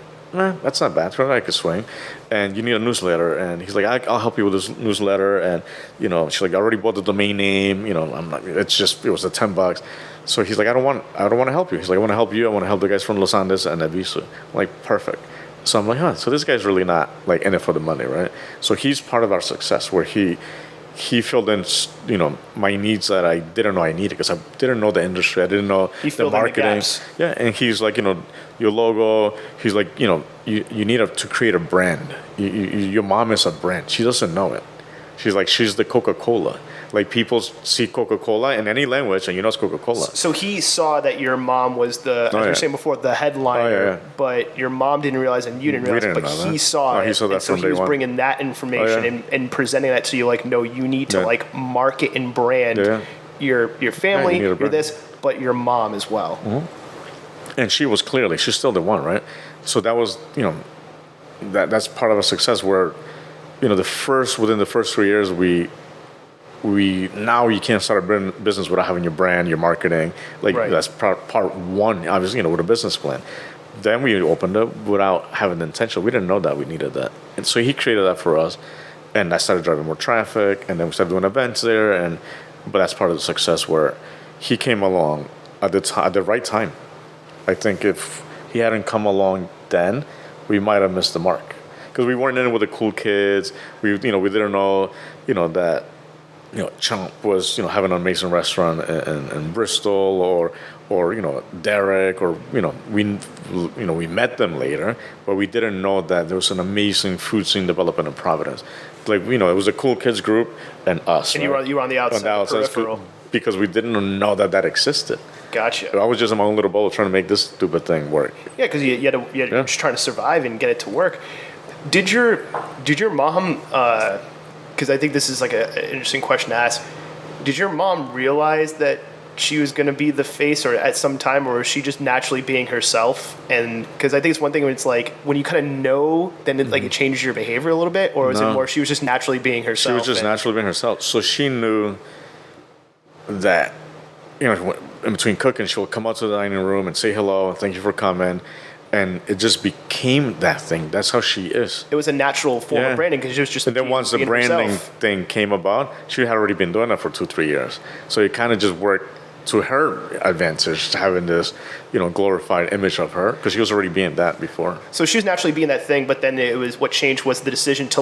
that's not bad. I could swing. And you need a newsletter. And he's like, I'll help you with this newsletter. And, she's like, I already bought the domain name. I'm not, it was the $10. So he's like, I don't want to help you. He's like, I want to help you. I want to help the guys from Los Andes and Aviso. I'm like, perfect. So I'm like, so this guy's really not like in it for the money, right? So he's part of our success where he filled in, my needs that I didn't know I needed because I didn't know the industry. I didn't know the marketing. Yeah, and he's like, your logo. He's like, you need to create a brand. Your mom is a brand. She doesn't know it. She's like, she's the Coca-Cola. Like, people see Coca-Cola in any language, and it's Coca-Cola. So he saw that your mom was as you were saying before, the headliner, but your mom didn't realize, and you didn't realize, but he saw it. He saw that so from he was day one. Bringing that information and presenting that to you, like, no, you need to like market and brand your family, you're this, but your mom as well. Mm-hmm. And she's still the one, right? So that was, that's part of our success where, within the first 3 years, now you can't start a business without having your brand, your marketing. Like, that's part one, obviously, with a business plan. Then we opened up without having the intention. We didn't know that we needed that. And so he created that for us. And that started driving more traffic. And then we started doing events there. But that's part of the success where he came along at the right time. I think if he hadn't come along then, we might have missed the mark. Because we weren't in it with the cool kids. We didn't know, that, Chomp was, having an amazing restaurant in Bristol or Derek or, we met them later, but we didn't know that there was an amazing food scene developing in Providence. Like, it was a cool kids group and us. And you were on the outside, peripheral. Because we didn't know that existed. Gotcha. I was just in my own little bubble trying to make this stupid thing work. Yeah, because you're just trying to survive and get it to work. Did your mom, because I think this is like an interesting question to ask, did your mom realize that she was going to be the face or at some time, or was she just naturally being herself? And because I think it's one thing when it's like, when you kind of know, then it changes your behavior a little bit, or was it more she was just naturally being herself? She was just naturally being herself. So she knew that, in between cooking, she'll come out to the dining room and say hello and thank you for coming. And it just became that thing. That's how she is. It was a natural form of branding because she was just. And then once the branding thing came about, she had already been doing that for 2-3 years. So it kind of just worked to her advantage, having this, glorified image of her, because she was already being that before. So she was naturally being that thing, but then it was what changed was the decision to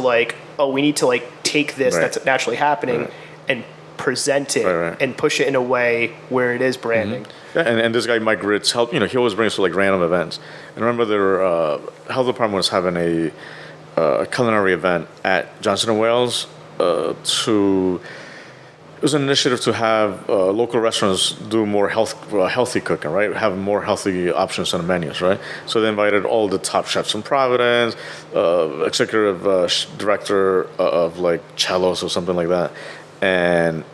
we need to take this that's naturally happening and present it and push it in a way where it is branding. Mm-hmm. Yeah, and this guy Mike Ritz helped. He always brings us to random events. And I remember their health department was having a culinary event at Johnson & Wales it was an initiative to have local restaurants do more healthy cooking, right? Have more healthy options on the menus, right? So they invited all the top chefs from Providence, executive director of Cellos or something like that, and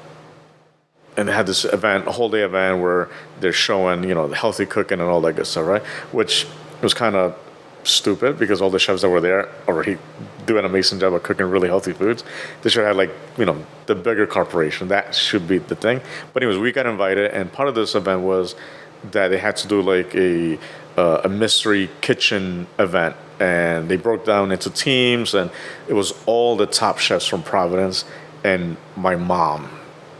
they had this event, a whole day event where they're showing, the healthy cooking and all that good stuff, right? Which was kind of stupid because all the chefs that were there already do an amazing job of cooking really healthy foods. They should have the bigger corporation. That should be the thing. But anyways, we got invited, and part of this event was that they had to do a mystery kitchen event, and they broke down into teams, and it was all the top chefs from Providence and my mom,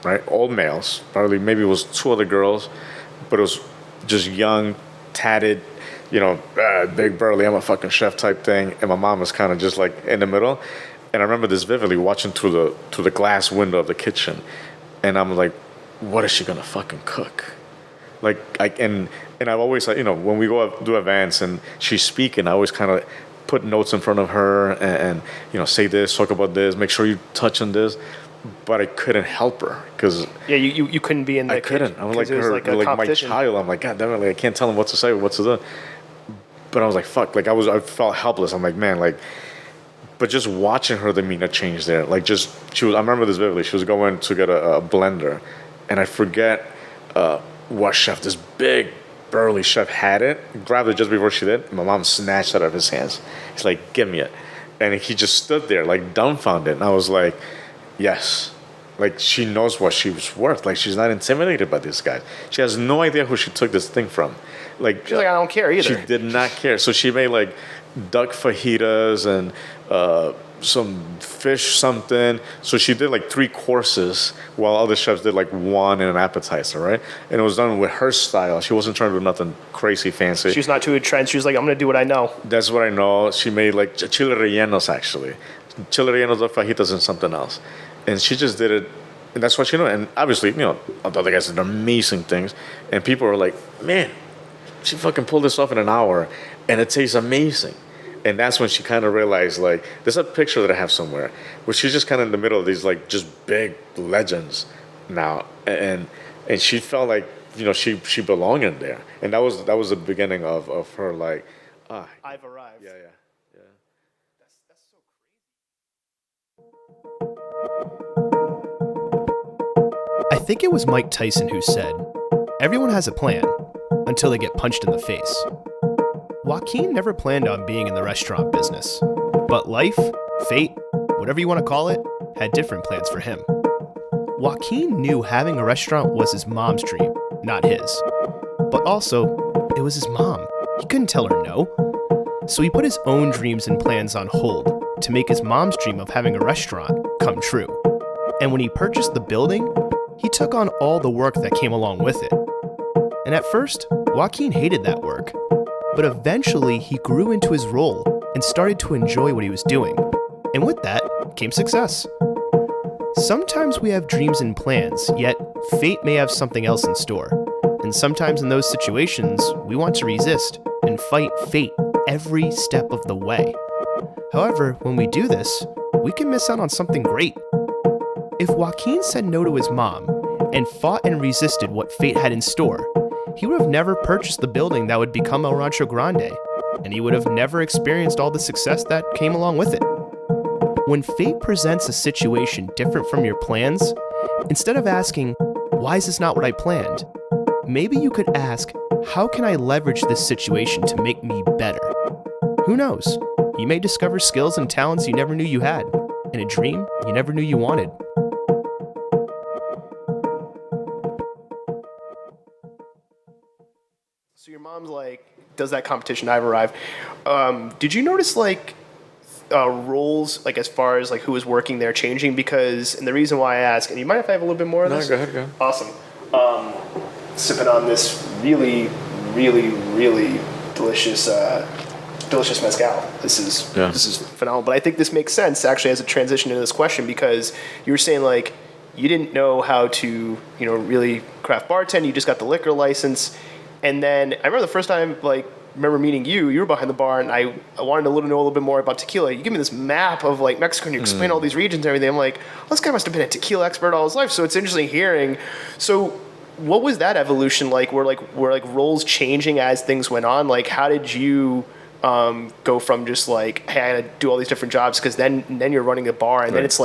right? All males. Probably maybe it was 2 other girls, but it was just young, tatted, big burly, I'm a fucking chef type thing, and my mom was kind of just in the middle. And I remember this vividly, watching through the glass window of the kitchen, and I'm like, what is she gonna fucking cook? And I've always when we go do events and she's speaking, I always kind of put notes in front of her and say this, talk about this, make sure you touch on this. But I couldn't help her because you couldn't be in the I couldn't. I'm like her, my child. I'm like, God damn it, I can't tell him what to say or what to do. But I was like, fuck. Like I felt helpless. I'm like, man, like. But just watching her demeanor change there, like I remember this vividly. She was going to get a blender, and I forget what chef, this big burly chef had it, grabbed it just before she did. My mom snatched it out of his hands. He's like, give me it. And he just stood there like dumbfounded. And I was like, yes. Like she knows what she was worth. Like she's not intimidated by this guy. She has no idea who she took this thing from. Like she's like, I don't care either. She did not care. So she made like duck fajitas and some fish something. So she did like 3 courses while other chefs did like 1 and an appetizer, right? And it was done with her style. She wasn't trying to do nothing crazy fancy. She's not too entrenched. She was like, I'm going to do what I know. That's what I know. She made like chile rellenos, actually. Chile rellenos, duck fajitas, and something else. And she just did it. And that's what she knew. And obviously, the other guys did amazing things. And people were like, man, she fucking pulled this off in an hour. And it tastes amazing. And that's when she kind of realized, like, there's a picture that I have somewhere where she's just kind of in the middle of these, like, just big legends now. And she felt like, she belonged in there. And that was the beginning of her, like, I've arrived. Yeah. That's so crazy. I think it was Mike Tyson who said, everyone has a plan until they get punched in the face. Joaquin never planned on being in the restaurant business, but life, fate, whatever you want to call it, had different plans for him. Joaquin knew having a restaurant was his mom's dream, not his. But also, it was his mom. He couldn't tell her no. So he put his own dreams and plans on hold to make his mom's dream of having a restaurant come true. And when he purchased the building, he took on all the work that came along with it. And at first, Joaquin hated that work. But eventually, he grew into his role and started to enjoy what he was doing. And with that came success. Sometimes we have dreams and plans, yet fate may have something else in store. And sometimes in those situations, we want to resist and fight fate every step of the way. However, when we do this, we can miss out on something great. If Joaquin said no to his mom and fought and resisted what fate had in store, he would have never purchased the building that would become El Rancho Grande, and he would have never experienced all the success that came along with it. When fate presents a situation different from your plans, instead of asking, why is this not what I planned? Maybe you could ask, how can I leverage this situation to make me better? Who knows? You may discover skills and talents you never knew you had, and a dream you never knew you wanted. So your mom's like, does that competition, I've arrived. Did you notice like roles, like as far as like who was working there changing? Because, and the reason why I ask, and you mind if I have a little bit more of this? No, go ahead. Awesome. Sipping on this really, really, really delicious mezcal. This is phenomenal. But I think this makes sense actually as a transition into this question, because you were saying like you didn't know how to, really craft bartend. You just got the liquor license. And then I remember the first time, remember meeting you were behind the bar, and I wanted to know a little bit more about tequila. You give me this map of Mexico, and you explain all these regions and everything. I'm like, this guy must have been a tequila expert all his life. So it's interesting hearing. So what was that evolution like? Were roles changing as things went on? Like, how did you go from just hey, I gotta do all these different jobs, because then you're running a bar, and then it's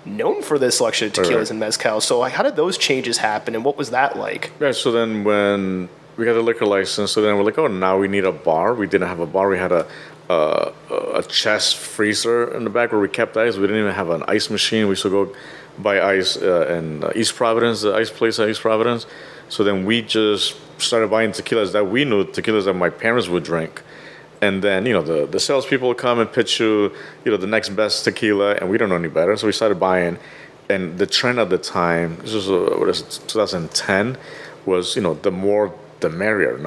known for this selection of tequilas and mezcal. So how did those changes happen, and what was that like? Yeah, so then when we got a liquor license, so then we're like, oh, now we need a bar. We didn't have a bar. We had a chest freezer in the back where we kept ice. We didn't even have an ice machine. We used to go buy ice in East Providence, the ice place at East Providence. So then we just started buying tequilas that we knew, tequilas that my parents would drink. And then, the salespeople would come and pitch you, the next best tequila, and we don't know any better. So we started buying. And the trend at the time, this was, 2010, was, the more the merrier,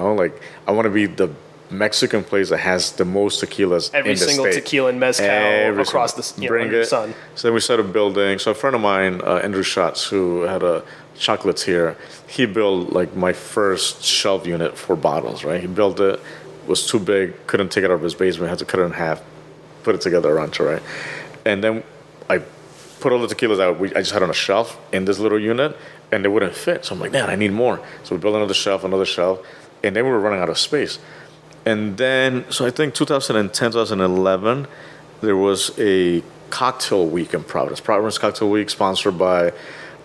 I want to be the Mexican place that has the most tequilas every in the single state. Tequila and mezcal across the bring it. sun. So then we started building. So a friend of mine, Andrew Schatz, who had a chocolatier, he built my first shelf unit for bottles, right? He built it, was too big, couldn't take it out of his basement, had to cut it in half, put it together around, right? And then I put all the tequilas out I just had on a shelf in this little unit, and they wouldn't fit. So I'm like, man, I need more. So we built another shelf, and then we were running out of space. And then, so I think 2010, 2011, there was a cocktail week in Providence. Providence Cocktail Week, sponsored by,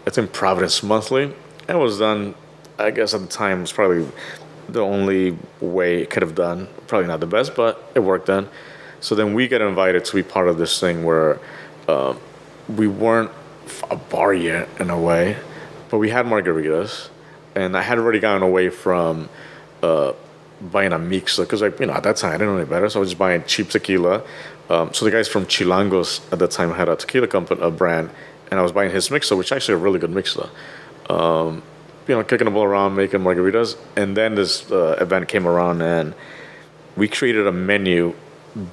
I think, Providence Monthly. And it was done, I guess at the time, it was probably the only way it could have done. Probably not the best, but it worked then. So then we get invited to be part of this thing where we weren't a bar yet, in a way, but we had margaritas. And I had already gotten away from buying a mixer, because at that time I didn't know any better, so I was just buying cheap tequila. So the guys from Chilangos at the time had a tequila company, a brand, and I was buying his mixer, which is actually a really good mixer. Kicking the ball around, making margaritas, and then this event came around, and we created a menu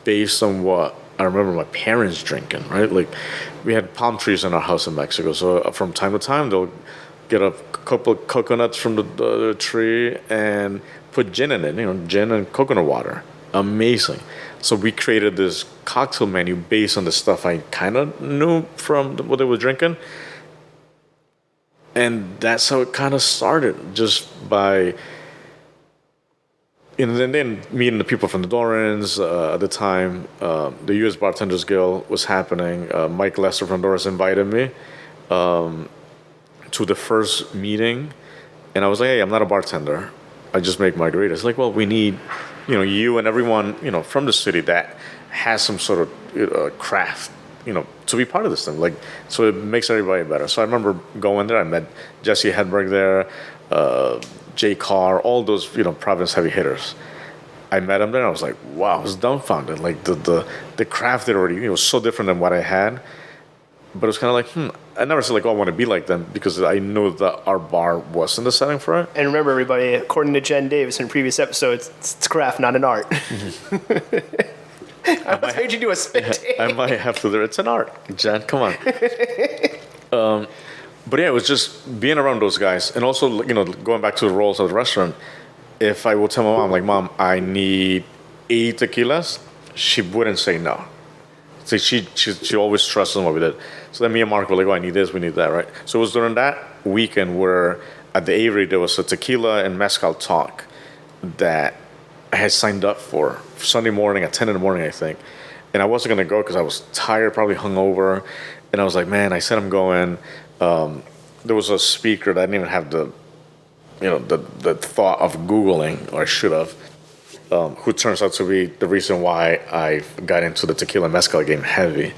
based on what I remember my parents drinking. Right, like we had palm trees in our house in Mexico, so from time to time they'll get a couple of coconuts from the tree and put gin in it, gin and coconut water. Amazing. So we created this cocktail menu based on the stuff I kind of knew from what they were drinking. And that's how it kind of started, just by, then meeting the people from the Dorans at the time. The U.S. Bartenders Guild was happening. Mike Lester from Dolores invited me to the first meeting. And I was like, hey, I'm not a bartender. I just make margaritas. Like, well, we need, you and everyone, from the city that has some sort of craft, to be part of this thing. Like, so it makes everybody better. So I remember going there. I met Jesse Hedberg there, Jay Carr, all those, Providence heavy hitters. I met him there. And I was like, wow, I was dumbfounded. Like the craft there already, was so different than what I had. But it was kind of like, I never said, like, oh, I want to be like them, because I knew that our bar wasn't the setting for it. And remember, everybody, according to Jen Davis in previous episodes, it's craft, not an art. I almost made you do a spit take. I might have to. It's an art, Jen. Come on. But yeah, it was just being around those guys. And also, going back to the roles of the restaurant, if I would tell my mom, like, Mom, I need 8 tequilas, she wouldn't say no. So she always trusts in what we did. So then me and Mark were like, oh, I need this, we need that, right? So it was during that weekend where at the Avery there was a tequila and mezcal talk that I had signed up for Sunday morning at 10 in the morning, I think. And I wasn't going to go because I was tired, probably hungover. And I was like, man, I said I'm going. There was a speaker that I didn't even have the thought of Googling, or I should have. Who turns out to be the reason why I got into the tequila mezcal game heavy.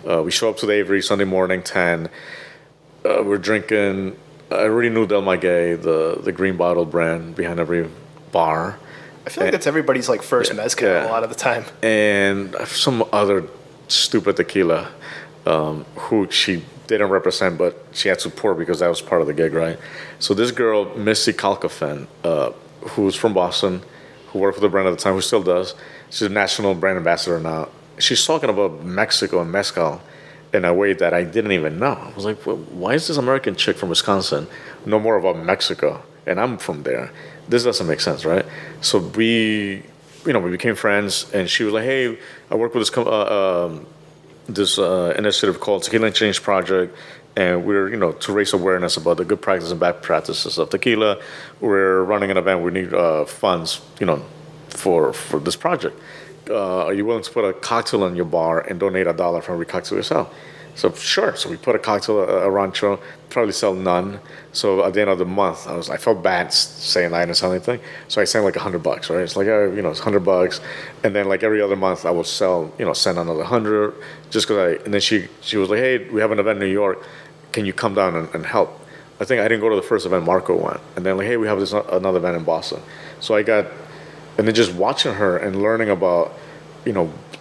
We show up to the Avery Sunday morning, 10. We're drinking, I already knew Del Maguey, the green bottle brand behind every bar. I feel like that's everybody's first mezcal a lot of the time. And some other stupid tequila who she didn't represent, but she had to pour because that was part of the gig, right? So this girl, Missy Calcafen, who's from Boston, who worked for the brand at the time, who still does. She's a national brand ambassador now. She's talking about Mexico and mezcal in a way that I didn't even know. I was like, well, why is this American chick from Wisconsin know more about Mexico? And I'm from there. This doesn't make sense, right? So we became friends, and she was like, hey, I work with this initiative called Tequila and Change Project, and we're, to raise awareness about the good practices and bad practices of tequila. We're running an event. We need funds, for this project. Are you willing to put a cocktail in your bar and donate $1 from every cocktail you sell? So sure. So we put a cocktail at Rancho, probably sell none. So at the end of the month, I felt bad saying I didn't sell anything. So I sent like $100, right? It's like, it's $100. And then like every other month I would sell, send another 100 just because and then she was like, hey, we have an event in New York. Can you come down and help? I think I didn't go to the first event, Marco went. And then like, hey, we have another event in Boston. So and then just watching her and learning about,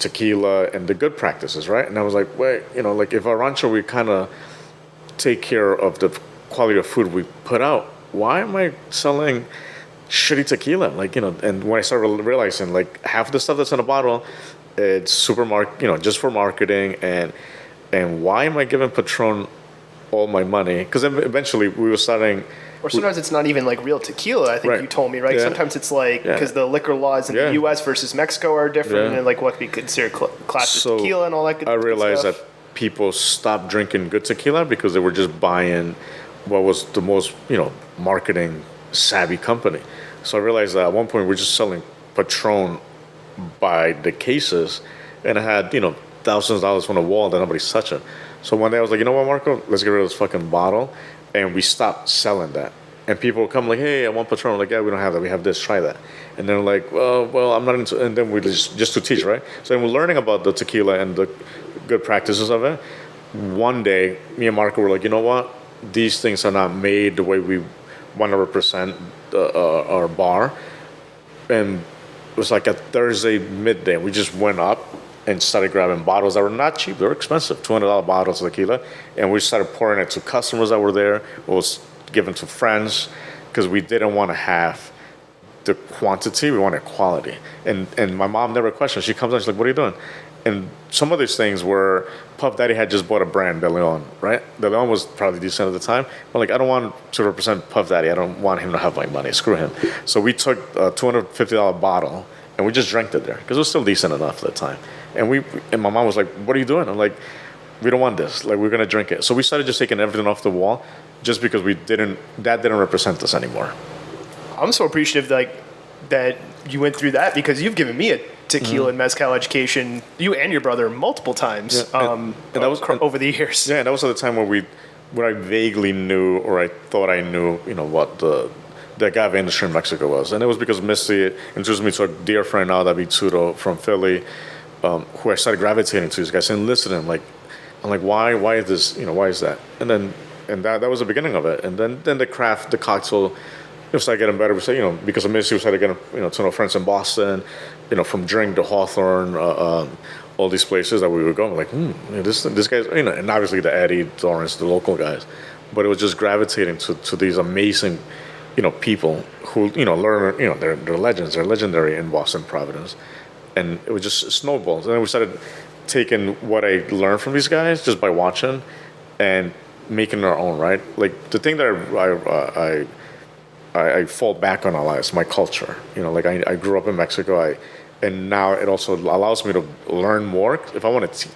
tequila and the good practices, right? And I was like, wait, like if at Rancho we kind of take care of the quality of food we put out, why am I selling shitty tequila? Like, and when I started realizing like half the stuff that's in a bottle, it's just for marketing, and why am I giving Patron all my money? Because eventually we were starting. Or sometimes it's not even like real tequila, I think you told me, right? Yeah. Sometimes it's like, because the liquor laws in the U.S. versus Mexico are different, and like what could be considered classic tequila and all that good stuff. I realized that people stopped drinking good tequila because they were just buying what was the most, marketing savvy company. So I realized that at one point we're just selling Patron by the cases, and it had, thousands of dollars on the wall that nobody's touching. So one day I was like, you know what, Marco, let's get rid of this fucking bottle, and we stopped selling that. And people would come like, hey, I want Patron. I'm like, yeah, we don't have that. We have this. Try that. And they're like, well, I'm not into. And then we just to teach, right? So then we're learning about the tequila and the good practices of it. One day, me and Marco were like, you know what? These things are not made the way we want to represent our bar. And it was like a Thursday midday. We just went up and started grabbing bottles that were not cheap. They were expensive, $200 bottles of tequila. And we started pouring it to customers that were there. It was given to friends because we didn't want to have the quantity. We wanted quality. And my mom never questioned. She comes in, she's like, what are you doing? And some of these things were, Puff Daddy had just bought a brand, De Leon, right? De Leon was probably decent at the time. But like, I don't want to represent Puff Daddy. I don't want him to have my money. Screw him. So we took a $250 bottle and we just drank it there because it was still decent enough at the time. And my mom was like, what are you doing? I'm like, we don't want this. Like, we're going to drink it. So we started just taking everything off the wall just because that didn't represent us anymore. I'm so appreciative that you went through that because you've given me a tequila and mezcal education, you and your brother, multiple times and that was over the years. Yeah, and that was at the time where I vaguely knew, or I thought I knew, what the agave industry in Mexico was. And it was because Misty introduced me to a dear friend now, David Turo from Philly, who I started gravitating to these guys and listening. I'm like, why is this? Why is that? And that was the beginning of it. And then the craft, the cocktail, started getting better. We say, because of Misty, we started getting, to know friends in Boston, from Drink to Hawthorne, all these places that we would go. I'm like, this guy's, and obviously the Eddie, Dolores, the local guys. But it was just gravitating to these amazing, people who, learn, they're legends. They're legendary in Boston, Providence. And it was just snowballs. And then we started taking what I learned from these guys just by watching and making our own, right? Like the thing that I fall back on a lot is my culture. I grew up in Mexico. And now it also allows me to learn more. If I want to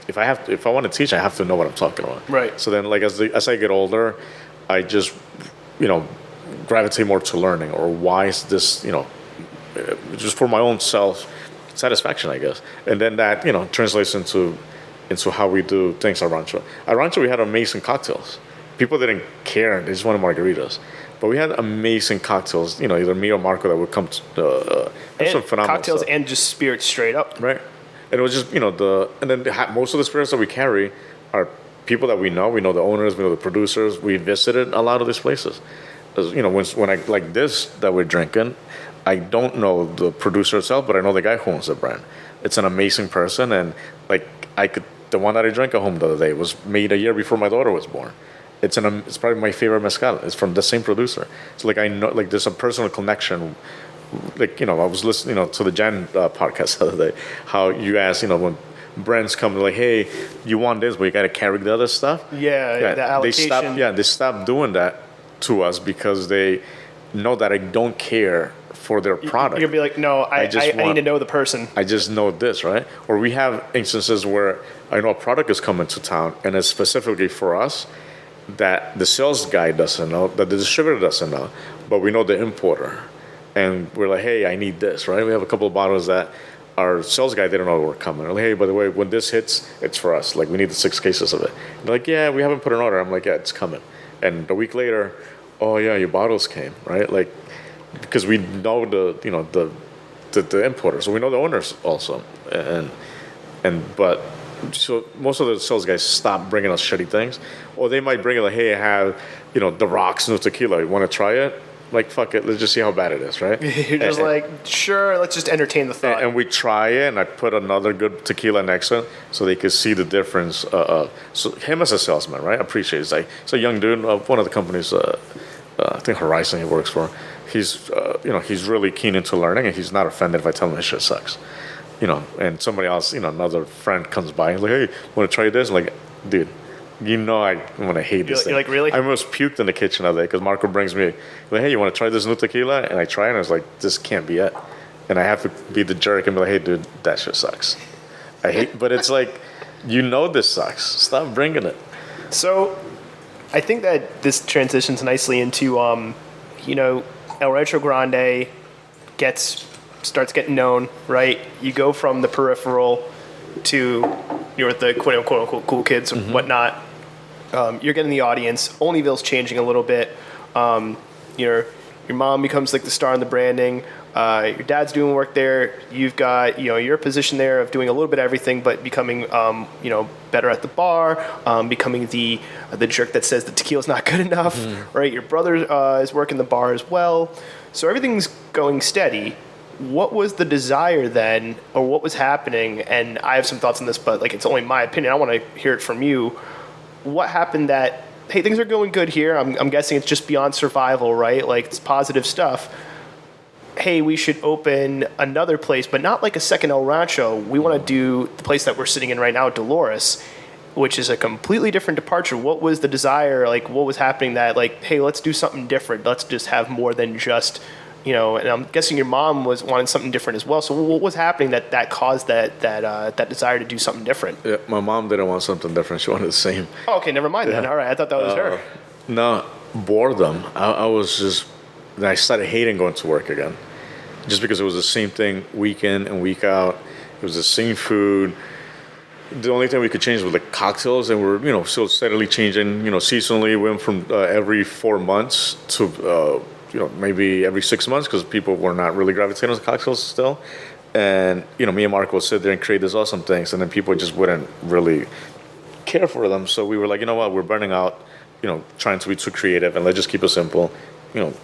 teach, I have to know what I'm talking about. Right. So then, as I get older, I just, gravitate more to learning, or why is this, just for my own self satisfaction, I guess. And then that, translates into how we do things at Rancho. At Rancho, we had amazing cocktails. People didn't care; they just wanted margaritas. But we had amazing cocktails, either me or Marco that would come to some phenomenal cocktails stuff. And just spirits straight up. Right. And it was just, and then most of the spirits that we carry are people that we know. We know the owners, we know the producers. We visited a lot of these places. When I, like this that we're drinking, I don't know the producer itself, but I know the guy who owns the brand. It's an amazing person. And the one that I drank at home the other day was made a year before my daughter was born. It's probably my favorite mezcal. It's from the same producer. So I know, there's a personal connection. I was listening, to the Jen podcast the other day, how you asked, when brands come, they're like, hey, you want this, but you got to carry the other stuff. Yeah, the allocation. They stopped doing that to us because they know that I don't care for their product. You'll be like, no, I need to know the person. I just know this, right? Or we have instances where I know a product is coming to town and it's specifically for us, that the sales guy doesn't know, that the distributor doesn't know, but we know the importer. And we're like, hey, I need this, right? We have a couple of bottles that our sales guy didn't know were coming. We're like, hey, by the way, when this hits, it's for us. We need the 6 cases of it. And they're like, yeah, we haven't put an order. I'm like, yeah, it's coming. And a week later, oh yeah, your bottles came, right? Because we know the importer, so we know the owners also. But so most of the sales guys stop bringing us shitty things, or they might bring it hey, I have the Rock's new tequila. You want to try it? Fuck it, let's just see how bad it is, right? You're just sure, let's just entertain the thought. And we try it, and I put another good tequila next to it so they could see the difference. So him as a salesman, right? I appreciate it. He's a young dude of one of the companies, I think Horizon he works for. He's he's really keen into learning, and he's not offended if I tell him this shit sucks. And somebody else, another friend comes by and hey, want to try this? I'm like, dude, I want to hate this thing. You're like, really? I almost puked in the kitchen the other day because Marco brings me, hey, you want to try this new tequila? And I try it, and I was like, this can't be it. And I have to be the jerk and be like, hey, dude, that shit sucks. But it's this sucks. Stop bringing it. So I think that this transitions nicely into, El Rancho Grande gets starts getting known, right? You go from the peripheral to you're with the quote unquote cool kids and whatnot. You're getting the audience. Olneyville's changing a little bit. Your mom becomes like the star in the branding. Your dad's doing work there. You've got your position there of doing a little bit of everything, but becoming better at the bar, becoming the jerk that says the tequila's not good enough, right? Your brother is working the bar as well, so everything's going steady. What was the desire then, or what was happening? And I have some thoughts on this, but like it's only my opinion. I want to hear it from you. What happened that, hey, things are going good here. I'm guessing it's just beyond survival, right? Like it's positive stuff. Hey, we should open another place, but not like a second El Rancho. We want to do the place that we're sitting in right now, Dolores, which is a completely different departure. What was the desire? Like, what was happening that, like, hey, let's do something different. Let's just have more than just, and I'm guessing your mom was wanting something different as well. So what was happening that caused that desire to do something different? Yeah, my mom didn't want something different. She wanted the same. Oh, okay, never mind then. All right, I thought that was her. No, boredom. I started hating going to work again, just because it was the same thing week in and week out. It was the same food. The only thing we could change was the cocktails, and we're still steadily changing. Seasonally, we went from every 4 months to maybe every 6 months, because people were not really gravitating to cocktails still. And me and Mark would sit there and create these awesome things, and then people just wouldn't really care for them. So we were like, you know what, we're burning out. Trying to be too creative, and let's just keep it simple.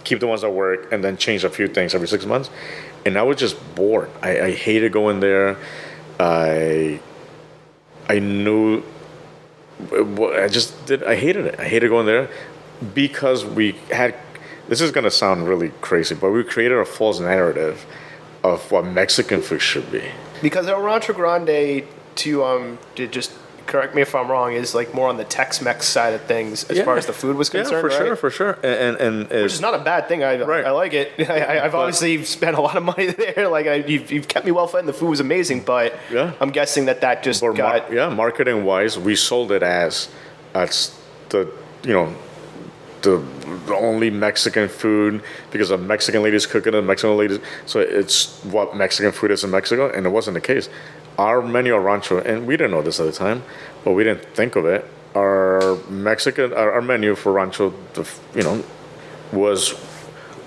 Keep the ones that work, and then change a few things every 6 months. And I was just bored. I hated going there. I knew. I hated it. I hated going there because we had. This is gonna sound really crazy, but we created a false narrative of what Mexican food should be. Because El Rancho Grande, to just correct me if I'm wrong, is like more on the Tex-Mex side of things as far as the food was concerned. Yeah, for sure. And which is not a bad thing. I like it. I've obviously spent a lot of money there. Like you've kept me well fed, and the food was amazing. But I'm guessing that just got marketing wise, we sold it as the only Mexican food because of Mexican ladies cooking it, Mexican ladies. So it's what Mexican food is in Mexico, and it wasn't the case. Our menu at Rancho, and we didn't know this at the time, but we didn't think of it. Our menu for Rancho, was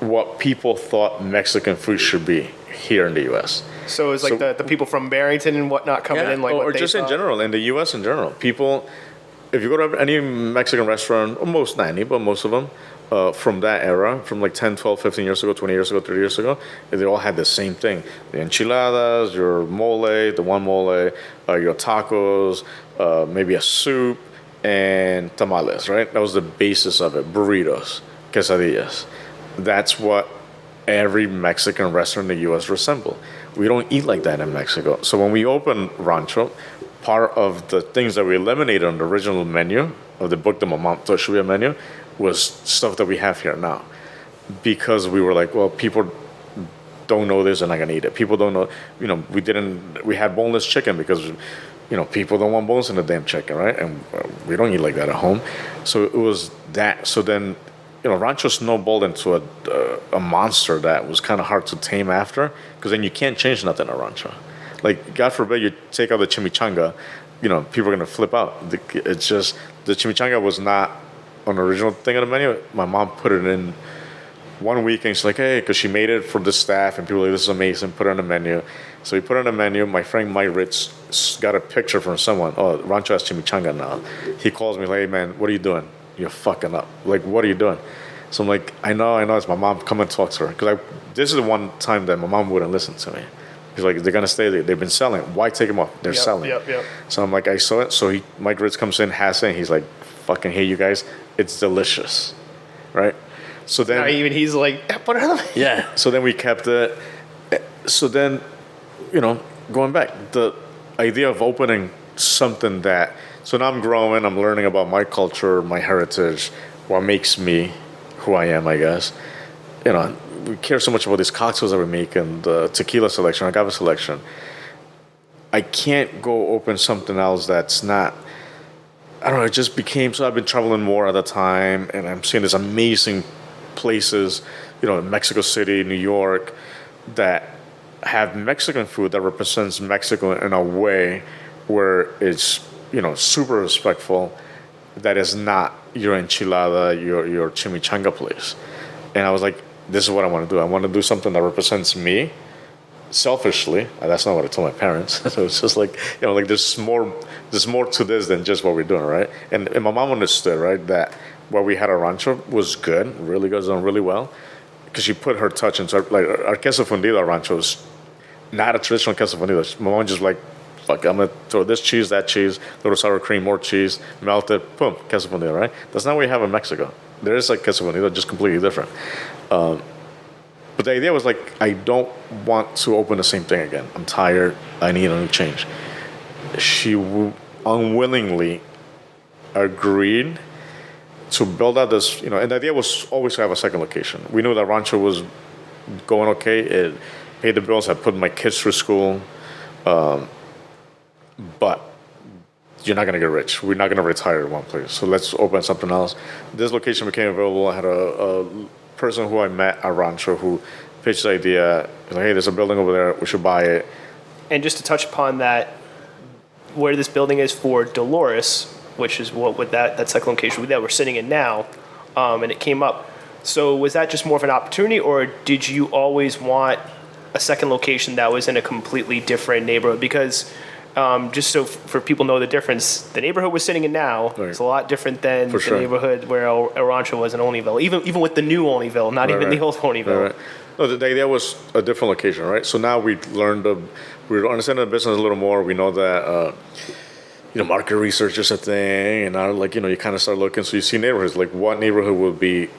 what people thought Mexican food should be here in the U.S. So it's like the people from Barrington and whatnot coming in, like, or just in general, in the U.S. in general, people. If you go to any Mexican restaurant, or most of them, from that era, from like 10, 12, 15 years ago, 20 years ago, 30 years ago, they all had the same thing. The enchiladas, your mole, your tacos, maybe a soup, and tamales, right? That was the basis of it. Burritos, quesadillas. That's what every Mexican restaurant in the U.S. resemble. We don't eat like that in Mexico. So when we opened Rancho, part of the things that we eliminated on the original menu of the book that my mom thought should be a menu was stuff that we have here now. Because we were like, well, people don't know this, they're not gonna eat it. People don't know, we had boneless chicken because, people don't want bones in the damn chicken, right? And we don't eat like that at home. So it was that. So then, Rancho snowballed into a monster that was kind of hard to tame after, because then you can't change nothing at Rancho. Like, God forbid you take out the chimichanga, people are going to flip out. It's just, the chimichanga was not an original thing on the menu. My mom put it in one week, and she's like, hey, because she made it for the staff, and people were like, this is amazing, put it on the menu. So we put it on the menu. My friend Mike Ritz got a picture from someone. Oh, Rancho has chimichanga now. He calls me like, hey, man, what are you doing? You're fucking up. Like, what are you doing? So I'm like, I know, it's my mom. Come and talk to her. Because this is the one time that my mom wouldn't listen to me. He's like, they're gonna stay there. They've been selling. Why take them off? They're selling. Yep. So I'm like, I saw it. So Mike Ritz comes in, has it. And he's like, fucking hey, you guys, it's delicious, right? So then now even he's like, put it on. Yeah. So then we kept it. So then, going back, the idea of opening something that. So now I'm growing. I'm learning about my culture, my heritage, what makes me who I am, I guess. We care so much about these cocktails that we make and the tequila selection, agave selection. I can't go open something else that's not, I don't know, it just became, so I've been traveling more at the time, and I'm seeing these amazing places, in Mexico City, New York, that have Mexican food that represents Mexico in a way where it's, super respectful, that is not your enchilada, your chimichanga place. And I was like, this is what I want to do. I want to do something that represents me selfishly. That's not what I told my parents. So it's just like, like there's more to this than just what we're doing, right? And my mom understood, right, that what we had at Rancho was good, really good, done really well, because she put her touch into our queso fundido at Rancho is not a traditional queso fundido. My mom just like, fuck, I'm gonna throw this cheese, that cheese, little sour cream, more cheese, melt it, boom, queso fundido, right? That's not what we have in Mexico. There is like queso fundido, just completely different. But the idea was like, I don't want to open the same thing again. I'm tired. I need a new change. She unwillingly agreed to build out this, and the idea was always to have a second location. We knew that Rancho was going okay. It paid the bills. I put my kids through school. But you're not going to get rich. We're not going to retire at one place. So let's open something else. This location became available. I had a person who I met at Rancho who pitched the idea. Like, hey, there's a building over there. We should buy it. And just to touch upon that, where this building is for Dolores, which is what that second location that we're sitting in now, and it came up. So was that just more of an opportunity, or did you always want a second location that was in a completely different neighborhood? Because just so for people know the difference, the neighborhood we're sitting in now is a lot different than the neighborhood where El Rancho was in Olneyville, even with the new Olneyville, not even the old Olneyville. Right. No, the idea was a different location, right? So now we understanding the business a little more. We know that, market research is a thing, and now, you kind of start looking. So you see neighborhoods, like what neighborhood would be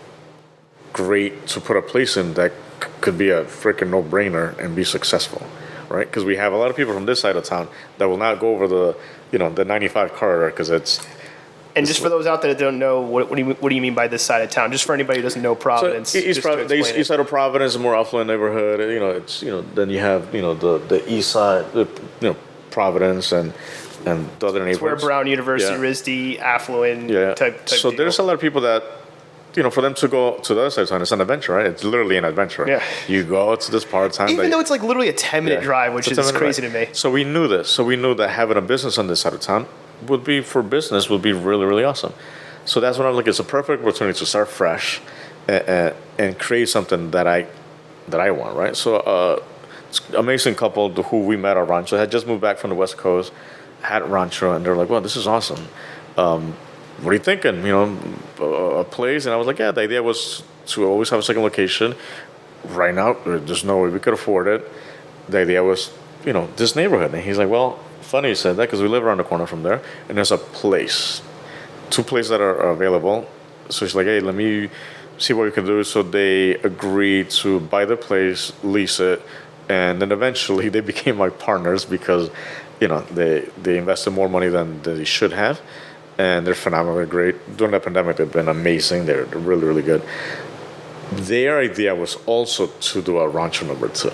great to put a place in that could be a freaking no-brainer and be successful. Right, because we have a lot of people from this side of town that will not go over the 95 corridor because it's. And just for those out there that don't know, what do you mean by this side of town? Just for anybody who doesn't know Providence. So east side of Providence is a more affluent neighborhood. It's then you have the east side, Providence and the other neighborhoods. It's where Brown University, RISD, affluent type. So deal. There's a lot of people that. For them to go to the other side of town, it's an adventure, right? It's literally an adventure. Yeah. You go to this part of town. Even though it's like literally a 10-minute drive, which is crazy to me. So we knew this. So we knew that having a business on this side of town would be really, really awesome. So that's when I'm like, it's a perfect opportunity to start fresh and create something that I want, right? So it's an amazing couple who we met at Rancho. Had just moved back from the West Coast, had Rancho, and they're like, well, this is awesome. What are you thinking? A place? And I was like, yeah, the idea was to always have a second location. Right now, there's no way we could afford it. The idea was, this neighborhood. And he's like, well, funny you said that because we live around the corner from there. And there's a place, 2 places that are available. So she's like, hey, let me see what we can do. So they agreed to buy the place, lease it. And then eventually they became my partners because, they invested more money than they should have. And they're phenomenal. They're great. During the pandemic, they've been amazing. They're really, really good. Their idea was also to do a Rancho number 2.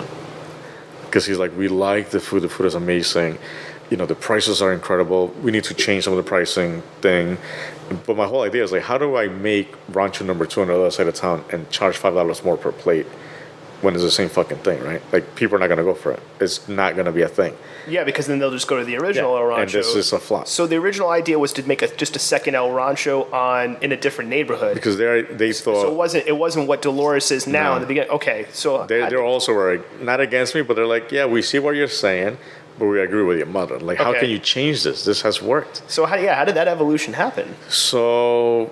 Because he's like, we like the food. The food is amazing. The prices are incredible. We need to change some of the pricing thing. But my whole idea is like, how do I make Rancho number 2 on the other side of town and charge $5 more per plate when it's the same fucking thing, right? Like, people are not going to go for it. It's not going to be a thing. Yeah, because then they'll just go to the original El Rancho. And this is a flop. So the original idea was to make just a second El Rancho in a different neighborhood. Because they thought... So it wasn't what Dolores is now in the beginning. Okay, so... They're also not against me, but they're like, yeah, we see what you're saying, but we agree with your mother. Like, how can you change this? This has worked. So how did that evolution happen? So...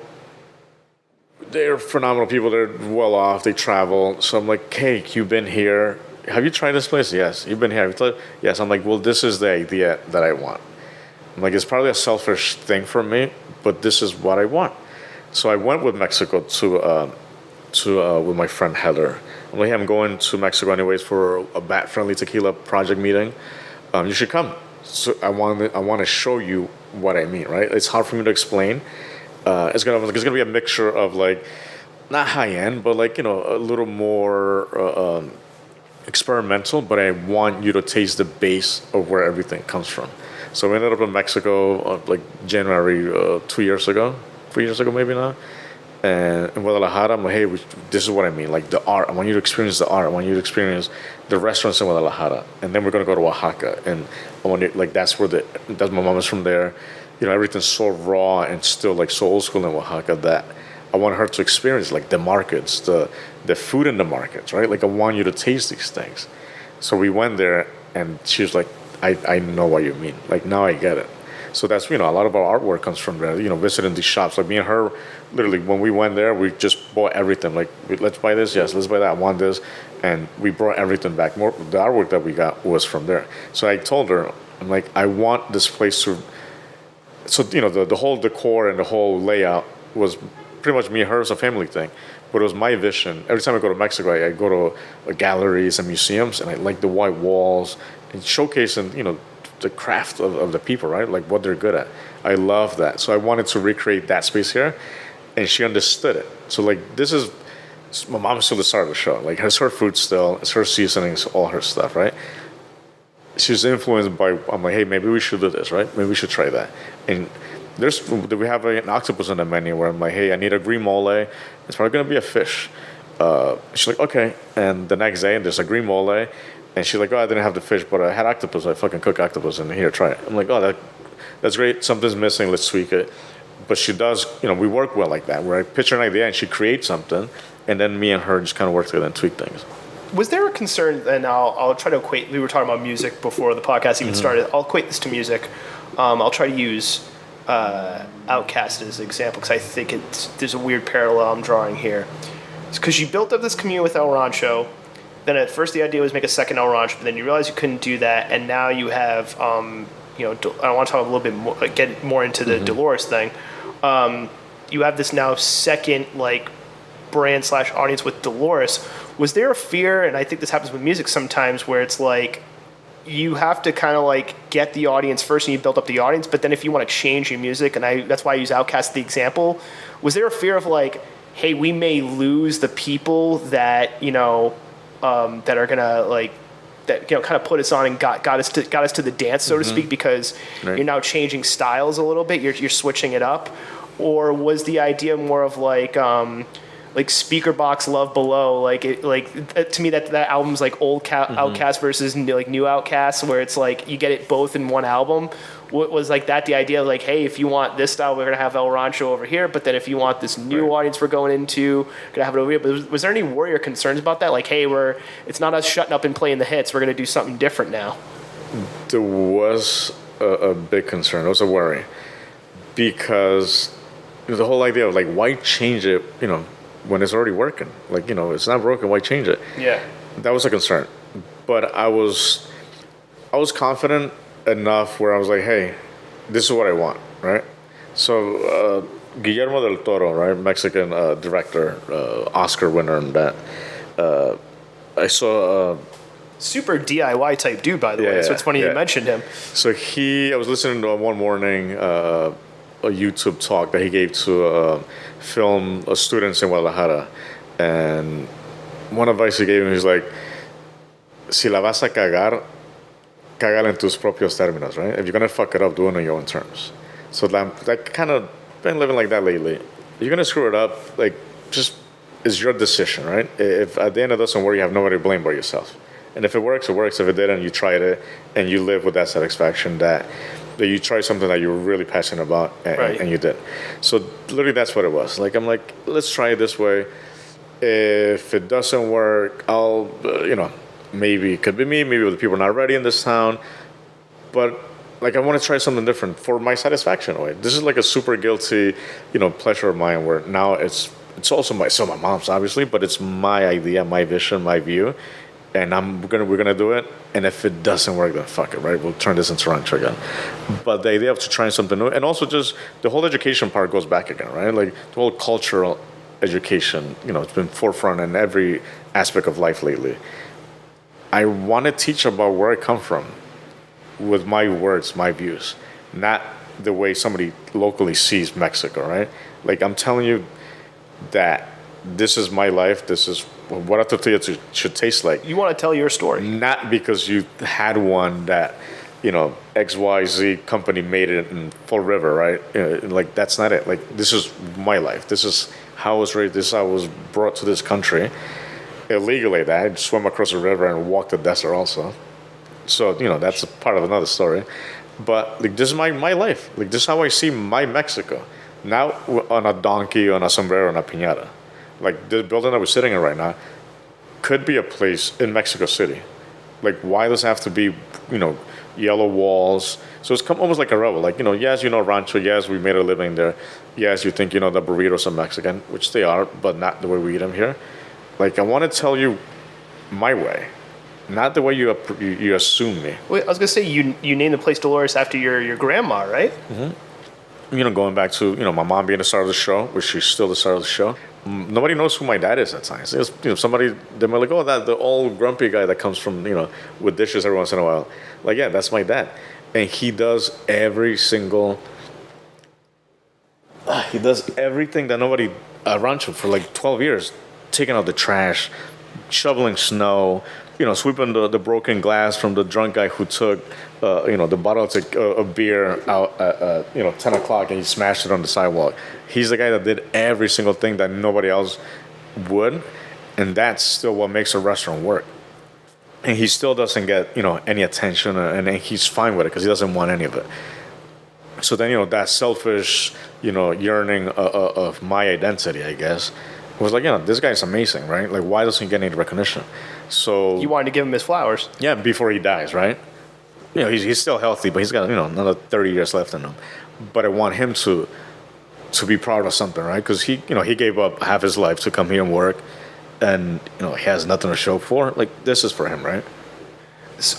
They're phenomenal people. They're well off. They travel. So I'm like, hey, you've been here. Have you tried this place? Yes. You've been here. Yes. I'm like, well, this is the idea that I want. I'm like, it's probably a selfish thing for me, but this is what I want. So I went with Mexico with my friend Heather. I'm like, hey, I'm going to Mexico anyways for a bat-friendly tequila project meeting. You should come. So I want to show you what I mean, right? It's hard for me to explain. It's gonna be a mixture of like not high end, but like a little more experimental. But I want you to taste the base of where everything comes from. So we ended up in Mexico like January 3 years ago maybe now, And in Guadalajara, I'm like, hey, this is what I mean. Like the art. I want you to experience the art. I want you to experience the restaurants in Guadalajara. And then we're gonna go to Oaxaca. And I want you, like that's my mom is from there. You know, everything's so raw and still like so old school in Oaxaca that I want her to experience like the markets, the food in the markets, right? Like I want you to taste these things. So we went there, and she was like, I know what you mean. Like now I get it. So that's, a lot of our artwork comes from there, visiting these shops. Like me and her, literally, when we went there, we just bought everything. Like, let's buy this, yes, let's buy that, I want this. And we brought everything back. The artwork that we got was from there. So I told her, I'm like, I want this place to, so, the whole decor and the whole layout was pretty much me and her as a family thing. But it was my vision. Every time I go to Mexico, I go to galleries and museums, and I like the white walls and showcasing, the craft of the people, right? Like what they're good at. I love that. So I wanted to recreate that space here, and she understood it. So like my mom's still the star of the show. Like it's her food still, it's her seasonings, all her stuff, right? She's influenced by, I'm like, hey, maybe we should do this, right? Maybe we should try that. And we have an octopus on the menu where I'm like, hey, I need a green mole. It's probably gonna be a fish. She's like, okay. And the next day, there's a green mole. And she's like, oh, I didn't have the fish, but I had octopus. I fucking cook octopus, and here, try it. I'm like, oh, that's great. Something's missing. Let's tweak it. But she does, we work well like that, where I pitch her an idea and she creates something, and then me and her just kind of work together and tweak things. Was there a concern, and I'll try to equate, we were talking about music before the podcast even started. I'll equate this to music. I'll try to use Outkast as an example, because I think there's a weird parallel I'm drawing here. It's because you built up this community with El Rancho. Then at first the idea was make a second El Rancho, but then you realized you couldn't do that, and now you have, I want to talk a little bit more, get more into the Dolores thing. You have this now second brand / audience with Dolores. Was there a fear, and I think this happens with music sometimes, where it's like you have to kind of get the audience first, and you build up the audience, but then if you want to change your music, and that's why I use Outkast as the example, was there a fear of hey, we may lose the people that that are gonna that kind of put us on and got us to the dance, so to speak, because you're now changing styles a little bit, you're switching it up? Or was the idea more of Speaker Box Love Below, to me that album's old Outkast versus new Outkast, where it's you get it both in one album? What was that the idea of hey, if you want this style, we're gonna have El Rancho over here, but then if you want this new audience we're going into, we're gonna have it over here? But was there any worry or concerns about that? Hey, it's not us shutting up and playing the hits, we're gonna do something different now? There was a big concern. It was a worry, because the whole idea of why change it, when it's already working? It's not broken, why change it? Yeah. That was a concern. But I was confident enough where I was like, hey, this is what I want, right? So Guillermo del Toro, right, Mexican director, Oscar winner, and that. I saw super DIY type dude, by the way. So it's funny you mentioned him. So I was listening to one morning a YouTube talk that he gave to film students in Guadalajara, and one advice he gave him, he's like, si la vas a cagar, cágala en tus propios términos, right? If you're gonna fuck it up, do it on your own terms. So that kind of been living like that lately. If you're gonna screw it up, just it's your decision, right? If at the end it doesn't work, you have nobody to blame but yourself. And if it works, it works. If it didn't, you tried it, and you live with that satisfaction that you tried something that you were really passionate about, and you did. So literally, that's what it was. I'm like, let's try it this way. If it doesn't work, I'll, maybe it could be me. Maybe the people are not ready in this town. But I want to try something different for my satisfaction. This is a super guilty, pleasure of mine. Where now it's also my mom's, obviously, but it's my idea, my vision, my view. And we're gonna do it. And if it doesn't work, then fuck it, right? We'll turn this into Rancho again. But the idea of trying something new, and also just the whole education part goes back again, right? The whole cultural education, it's been forefront in every aspect of life lately. I want to teach about where I come from, with my words, my views, not the way somebody locally sees Mexico, right? I'm telling you that this is my life. This is what a tortilla should taste like. You want to tell your story. Not because you had one that, XYZ company made it in Fall River, right? That's not it. This is my life. This is how I was raised. This I was brought to this country illegally. That I swam across the river and walked the desert also. So that's a part of another story. But like, this is my life. Like, this is how I see my Mexico. Now on a donkey, on a sombrero, on a piñata. Like, the building that we're sitting in right now could be a place in Mexico City. Like, why does it have to be, yellow walls? So it's almost like a rebel. Like, yes, Rancho. Yes, we made a living there. Yes, you think, the burritos are Mexican, which they are, but not the way we eat them here. Like, I want to tell you my way, not the way you assume me. Wait, I was going to say, you named the place Dolores after your grandma, right? Mm-hmm. Going back to, my mom being the star of the show, which she's still the star of the show. Nobody knows who my dad is at times. Somebody, they might like, oh, that the old grumpy guy that comes from, with dishes every once in a while. Like, yeah, that's my dad. And he does everything that nobody around him for like 12 years, taking out the trash, shoveling snow, sweeping the broken glass from the drunk guy who took, the bottle of beer out at, 10 o'clock and he smashed it on the sidewalk. He's the guy that did every single thing that nobody else would. And that's still what makes a restaurant work. And he still doesn't get, any attention, and he's fine with it because he doesn't want any of it. So then, that selfish, yearning of my identity, I guess, was like, this guy's amazing, right? Like, why doesn't he get any recognition? So you wanted to give him his flowers. Yeah, before he dies, right? He's still healthy, but he's got, another 30 years left in him. But I want him to be proud of something, right? Because he gave up half his life to come here and work. And, he has nothing to show for. Like, this is for him, right?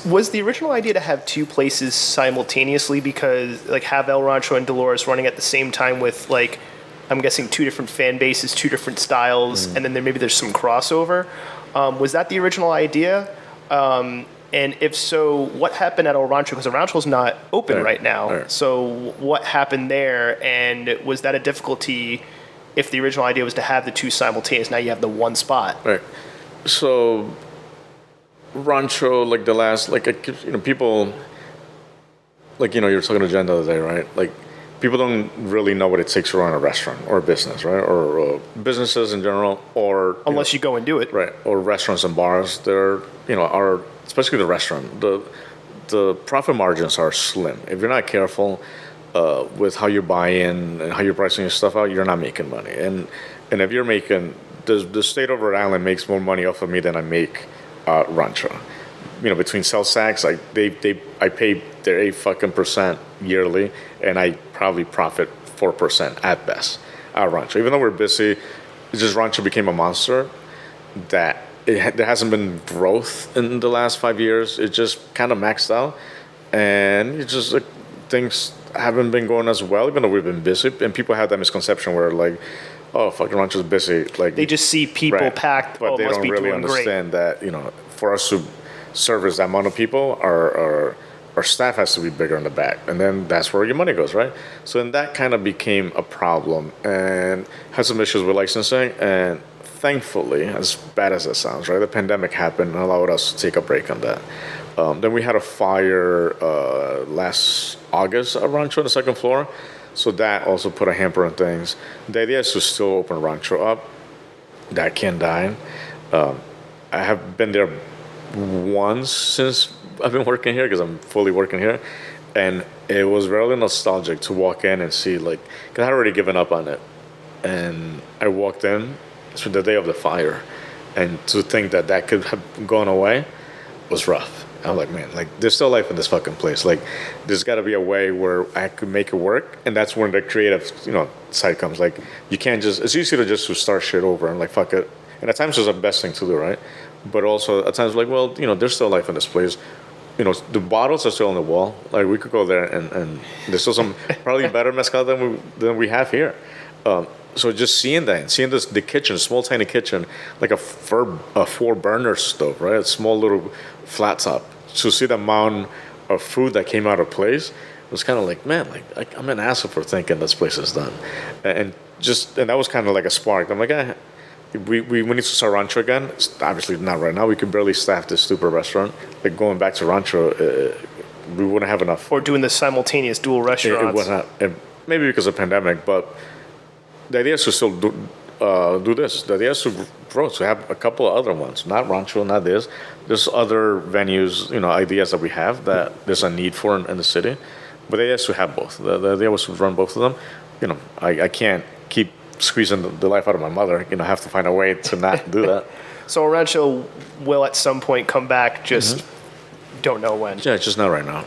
Was the original idea to have two places simultaneously? Because, like, have El Rancho and Dolores running at the same time with, like, I'm guessing two different fan bases, two different styles, and then there's some crossover. Was that the original idea? And if so, what happened at El Rancho? Because El Rancho's not open right now. Right. So what happened there? And was that a difficulty if the original idea was to have the two simultaneous? Now you have the one spot. Right. So Rancho, like the last, like, people, like, you were talking to Jen the other day, right? Like, people don't really know what it takes to run a restaurant or a business, right? Or businesses in general, or unless you go and do it, right? Or restaurants and bars. They're, are, especially the restaurant. The profit margins are slim. If you're not careful with how you buy in and how you're pricing your stuff out, you're not making money. And if you're making, the state of Rhode Island makes more money off of me than I make Rancho. Between sales tax, I pay their 8% yearly, and I probably profit 4% at best at Rancho. Even though we're busy, it's just Rancho became a monster that there hasn't been growth in the last 5 years. It just kind of maxed out, and it's just like, things haven't been going as well, even though we've been busy. And people have that misconception where, like, oh, fucking Rancho's busy. Like, they just see people packed, but they don't really understand that, for us to service that amount of people, our staff has to be bigger in the back, and then that's where your money goes, right? So then that kind of became a problem, and had some issues with licensing. And thankfully, as bad as it sounds, right, the pandemic happened and allowed us to take a break on that. Then we had a fire last August at Rancho on the second floor, so that also put a hamper on things. The idea is to still open Rancho up. That can't die. I have been there once since I've been working here, because I'm fully working here, and it was really nostalgic to walk in and see, like, because I had already given up on it, and I walked in for the day of the fire, and to think that could have gone away was rough. I'm like, man, like, there's still life in this fucking place. Like, there's got to be a way where I could make it work, and that's when the creative, side comes. Like, you can't just, it's easy to start shit over and, like, fuck it. And at times it's the best thing to do, right? But also at times, like, well, there's still life in this place. The bottles are still on the wall. Like, we could go there and there's still some probably better mezcal than we have here. So just seeing that, seeing the kitchen, small tiny kitchen, like a 4-burner stove, right? A small little flat top. To see the amount of food that came out of place, it was kind of like, man, like I'm an asshole for thinking this place is done, and that was kind of like a spark. I'm like, we need to start Rancho again. It's obviously not right now. We could barely staff this stupid restaurant. Like, going back to Rancho, we wouldn't have enough. Or doing the simultaneous dual restaurants. It wasn't. Maybe because of pandemic, but the idea is to still do this. The idea is to grow, to have a couple of other ones, not Rancho, not this. There's other venues, ideas that we have that there's a need for in the city. But the idea is to have both. The idea was to run both of them. I can't keep squeezing the life out of my mother. I have to find a way to not do that. So Rancho will at some point come back, just don't know when. Yeah, it's just not right now.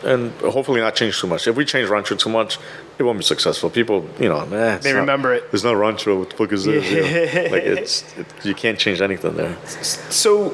And hopefully not change too much. If we change Rancho too much, it won't be successful. People, they remember it. It's not Rancho. What the fuck is this? You can't change anything there. So,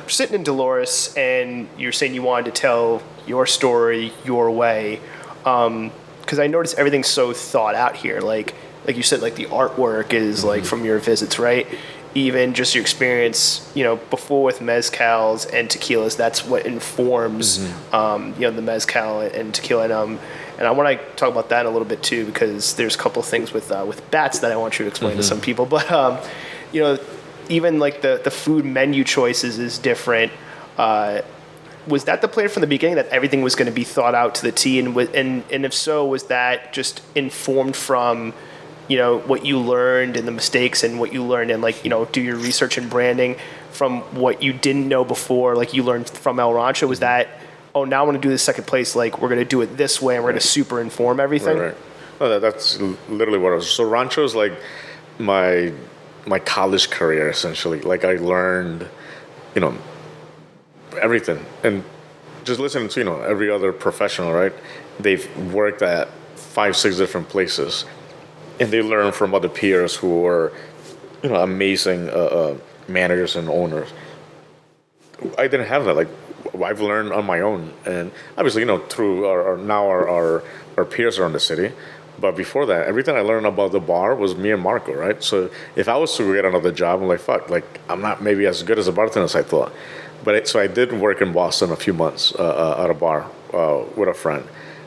you're sitting in Dolores, and you're saying you wanted to tell your story your way, because I noticed everything's so thought out here. Like you said, like the artwork is like from your visits, right? Even just your experience, before with mezcals and tequilas, that's what informs, the mezcal and tequila. And I want to talk about that a little bit too, because there's a couple of things with bats that I want you to explain to some people. But, even like the food menu choices is different. Was that the plan from the beginning, that everything was going to be thought out to the T? And if so, was that just informed from what you learned and the mistakes and what you learned and do your research and branding from what you didn't know before, like you learned from El Rancho? Was that, now I want to do this second place, like we're going to do it this way and we're going to super inform everything? Right. No, that's literally what it was. So Rancho is like my college career, essentially. Like I learned, everything. And just listening to, every other professional, right? They've worked at 5-6 different places. And they learn from other peers who are, amazing managers and owners. I didn't have that. Like, I've learned on my own, and obviously, through our peers around the city. But before that, everything I learned about the bar was me and Marco, right? So if I was to get another job, I'm like, fuck, like I'm not maybe as good as a bartender as I thought. So I did work in Boston a few months at a bar with a friend.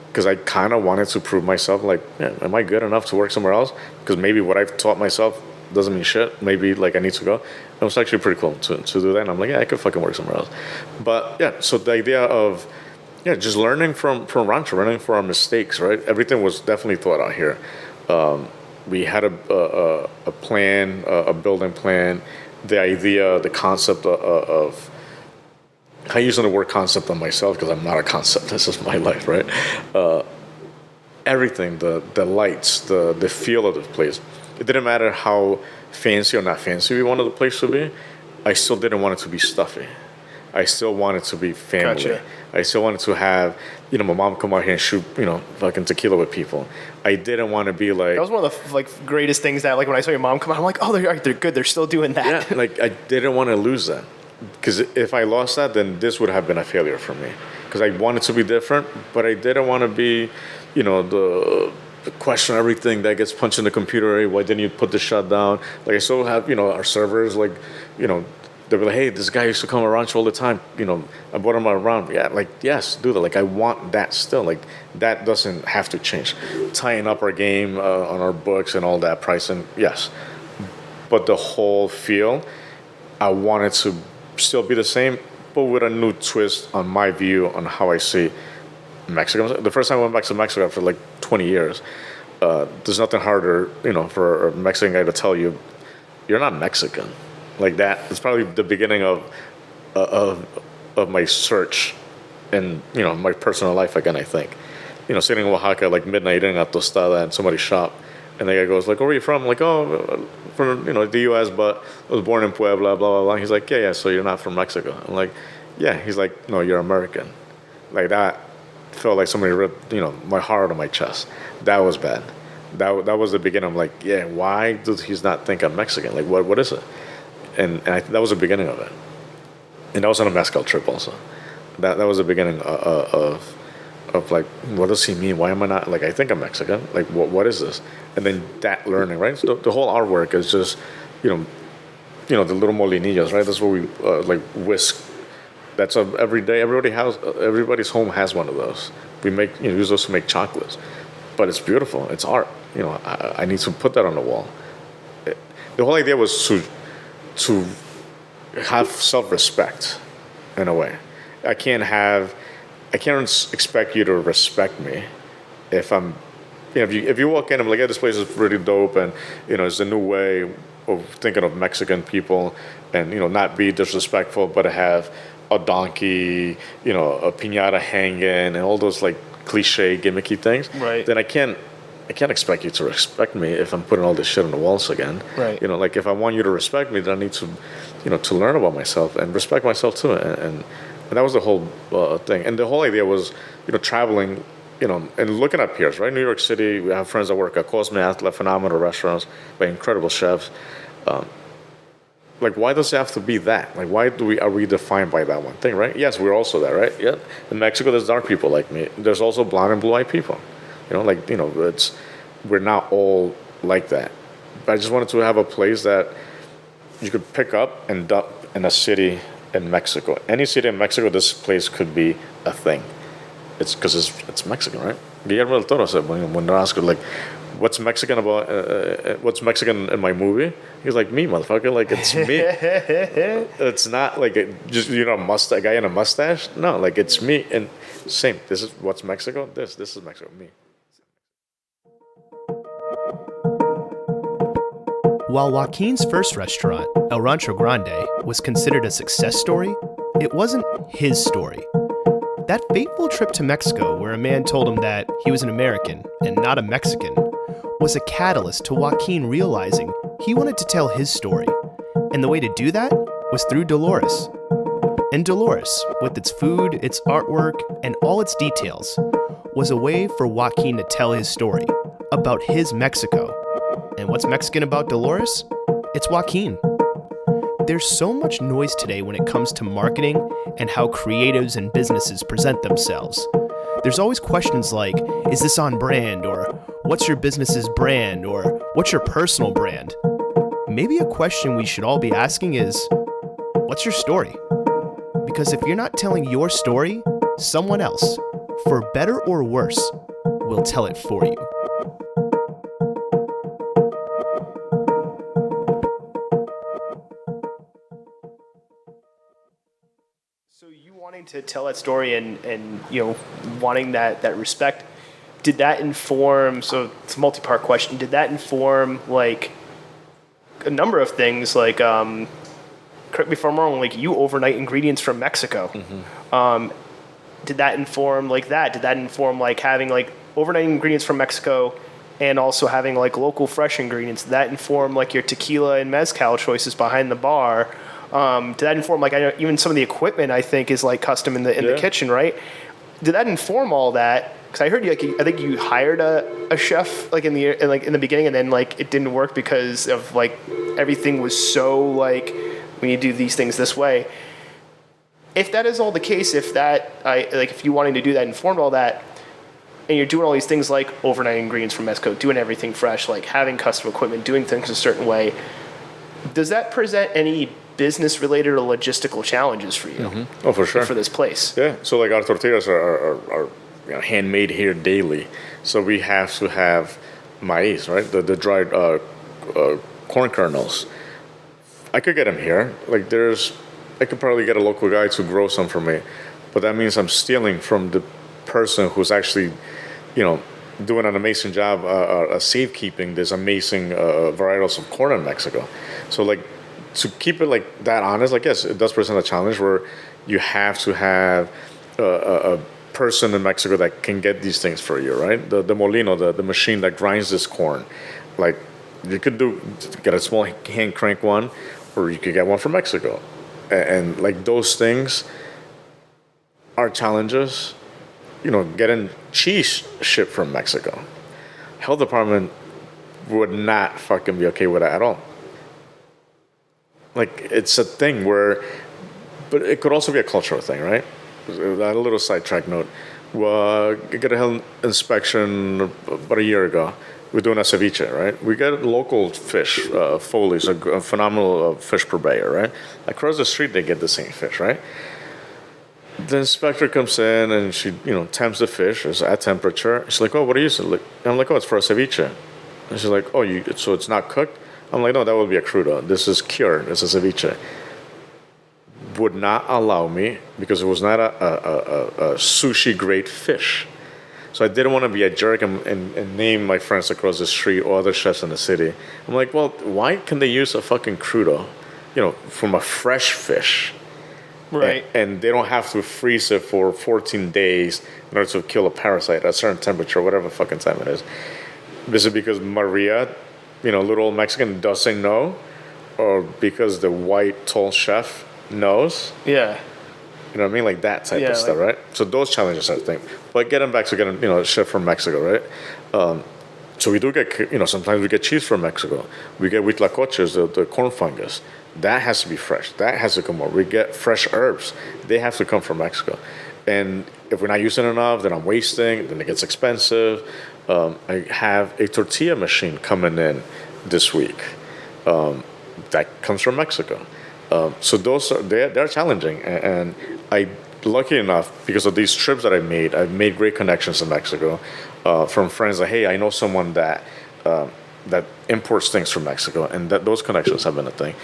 Because I kind of wanted to prove myself, like, am I good enough to work somewhere else? Because maybe what I've taught myself doesn't mean shit. Maybe, I need to go. It was actually pretty cool to do that. And I'm like, I could fucking work somewhere else. But, so the idea of, just learning from Rancho, learning from our mistakes, right? Everything was definitely thought out here. We had a plan, a building plan, the idea, the concept of I'm using the word concept on myself because I'm not a concept. This is my life, right? Everything, the lights, the feel of the place. It didn't matter how fancy or not fancy we wanted the place to be. I still didn't want it to be stuffy. I still wanted to be family. Gotcha. I still wanted to have, my mom come out here and shoot, fucking tequila with people. I didn't want to be like... That was one of the greatest things that, when I saw your mom come out, I'm like, they're good. They're still doing that. Yeah, I didn't want to lose that. Because if I lost that, then this would have been a failure for me. Because I wanted to be different, but I didn't want to be, the question everything that gets punched in the computer. Hey, why didn't you put the shut down? I still have, our servers, they'll be like, hey, this guy used to come to Rancho all the time. I brought him around. Yeah, yes, do that. I want that still. That doesn't have to change. Tying up our game on our books and all that pricing, yes. But the whole feel, I wanted to still be the same, but with a new twist on my view on how I see Mexico. The first time I went back to Mexico after 20 years, there's nothing harder, for a Mexican guy to tell you, you're not Mexican. That. It's probably the beginning of my search and, my personal life again, I think. Sitting in Oaxaca, midnight eating a tostada in somebody's shop. And the guy goes, where are you from? I'm like, from, the U.S., but I was born in Puebla, blah, blah, blah. He's like, yeah, so you're not from Mexico. I'm like, yeah. He's like, no, you're American. That felt like somebody ripped, my heart out of my chest. That was bad. That was the beginning. I'm like, yeah, why does he not think I'm Mexican? What is it? And that was the beginning of it. And that was on a mezcal trip also. That was the beginning of what does he mean? Why am I not, I think I'm Mexican. What is this? And then that learning, right? So the whole artwork is just, the little molinillos, right? That's what we, whisk. That's every day. Everybody's home has one of those. We make, use those to make chocolates. But it's beautiful. It's art. I need to put that on the wall. The whole idea was to have self-respect in a way. I can't expect you to respect me if I'm if you walk in, I'm like, yeah, this place is pretty dope, and it's a new way of thinking of Mexican people, and not be disrespectful, but have a donkey, a piñata hanging, and all those like cliche gimmicky things. Right. Then I can't expect you to respect me if I'm putting all this shit on the walls again. Right. Like if I want you to respect me, then I need to, to learn about myself and respect myself too. And that was the whole thing. And the whole idea was, traveling, and looking at peers, right? New York City, we have friends that work at Cosme, Atlas, phenomenal restaurants by incredible chefs. Like, why does it have to be that? Like, why are we defined by that one thing, right? Yes, we're also that, right? Yeah. In Mexico, there's dark people like me. There's also blonde and blue-eyed people. We're not all like that. But I just wanted to have a place that you could pick up and dump in a city in Mexico. Any city in Mexico, this place could be a thing. It's because it's Mexican, right? Guillermo del Toro said when they're asked, like, what's Mexican about, what's Mexican in my movie? He's like, me, motherfucker. Like, it's me. It's not like a guy in a mustache. No, like, it's me. And same. This is what's Mexico. This is Mexico. Me. While Joaquin's first restaurant, El Rancho Grande, was considered a success story, it wasn't his story. That fateful trip to Mexico, where a man told him that he was an American and not a Mexican, was a catalyst to Joaquin realizing he wanted to tell his story. And the way to do that was through Dolores. And Dolores, with its food, its artwork, and all its details, was a way for Joaquin to tell his story about his Mexico. And what's Mexican about Dolores? It's Joaquin. There's so much noise today when it comes to marketing and how creatives and businesses present themselves. There's always questions like, is this on brand? Or what's your business's brand? Or what's your personal brand? Maybe a question we should all be asking is, what's your story? Because if you're not telling your story, someone else, for better or worse, will tell it for you. So you wanting to tell that story and wanting that respect, did that inform, so it's a multi-part question, did that inform like a number of things, like correct me if I'm wrong, like you overnight ingredients from Mexico. Mm-hmm. Did that inform like that? Did that inform like having like overnight ingredients from Mexico and also having like local fresh ingredients? Did that inform like your tequila and mezcal choices behind the bar? Did that inform like even some of the equipment I think is like custom in the kitchen, right? Did that inform all that? Because I heard you I think you hired a chef like in the beginning, and then like it didn't work because of like everything was so like we need to do these things this way. If that is all the case, if you wanting to do that informed all that, and you're doing all these things like overnight ingredients from Mexico, doing everything fresh, like having custom equipment, doing things a certain way, does that present any business-related or logistical challenges for you? Mm-hmm. Oh, for sure. For this place. Yeah. So like our tortillas are handmade here daily. So we have to have maize, right? The dried corn kernels. I could get them here. Like I could probably get a local guy to grow some for me, but that means I'm stealing from the person who's actually, doing an amazing job safekeeping this amazing varietals of corn in Mexico. So like, to keep it like that honest, like yes, it does present a challenge where you have to have a person in Mexico that can get these things for you, right? The molino, the machine that grinds this corn. Like you could get a small hand crank one, or you could get one from Mexico. And like those things are challenges. Getting cheese shipped from Mexico. Health department would not fucking be okay with that at all. Like, it's a thing but it could also be a cultural thing, right? A little sidetrack note. I got a health inspection about a year ago. We're doing a ceviche, right? We got local fish, Foley's, a phenomenal fish purveyor, right? Across the street, they get the same fish, right? The inspector comes in and she, temps the fish. It's at temperature. She's like, "Oh, what are you?" I'm like, "Oh, it's for a ceviche." And she's like, "Oh, so it's not cooked?" I'm like, "No, that would be a crudo. This is cured. This is a ceviche." Would not allow me because it was not a sushi grade fish. So I didn't want to be a jerk and name my friends across the street or other chefs in the city. I'm like, well, why can they use a fucking crudo, from a fresh fish? Right. And they don't have to freeze it for 14 days in order to kill a parasite at a certain temperature, whatever fucking time it is. Is it because Maria, little old Mexican, doesn't know? Or because the white tall chef knows? Yeah. You know what I mean? Like that type of stuff, right? So those challenges, I think. But getting back to getting, a chef from Mexico, right? So we do get, sometimes we get cheese from Mexico. We get huitlacoches, the corn fungus. That has to be fresh. That has to come over. We get fresh herbs. They have to come from Mexico. And if we're not using enough, then I'm wasting. Then it gets expensive. I have a tortilla machine coming in this week. That comes from Mexico. So those they're challenging. And I, lucky enough, because of these trips that I've made great connections in Mexico from friends like, hey, I know someone that imports things from Mexico, and those connections have been a thing.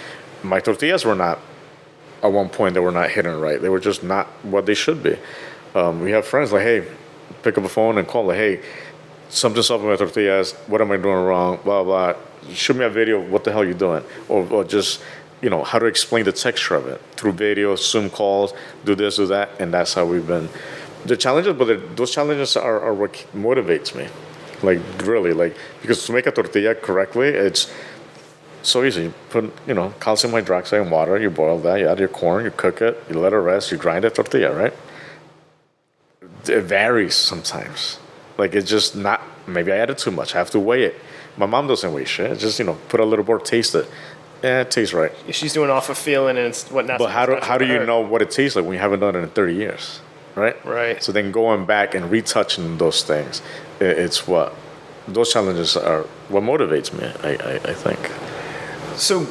My tortillas were not, at one point, they were not hidden right. They were just not what they should be. We have friends like, hey, pick up the phone and call, like, hey, something's up with my tortillas. What am I doing wrong? Blah, blah. Shoot me a video of what the hell you're doing. Or just, how to explain the texture of it through video, Zoom calls, do this, do that. And that's how we've been. The challenges, but those challenges are what motivates me. Like, really, because to make a tortilla correctly, it's so easy. You put, calcium hydroxide in water, you boil that, you add your corn, you cook it, you let it rest, you grind a tortilla, right? It varies sometimes. It's just not, maybe I added too much. I have to weigh it. My mom doesn't weigh shit. It's just, put a little more, taste it. It tastes right. She's doing off a feeling and it's whatnot. But how do you know what it tastes like when you haven't done it in 30 years? Right? Right. So then going back and retouching those things, it's what, those challenges are what motivates me, I think. So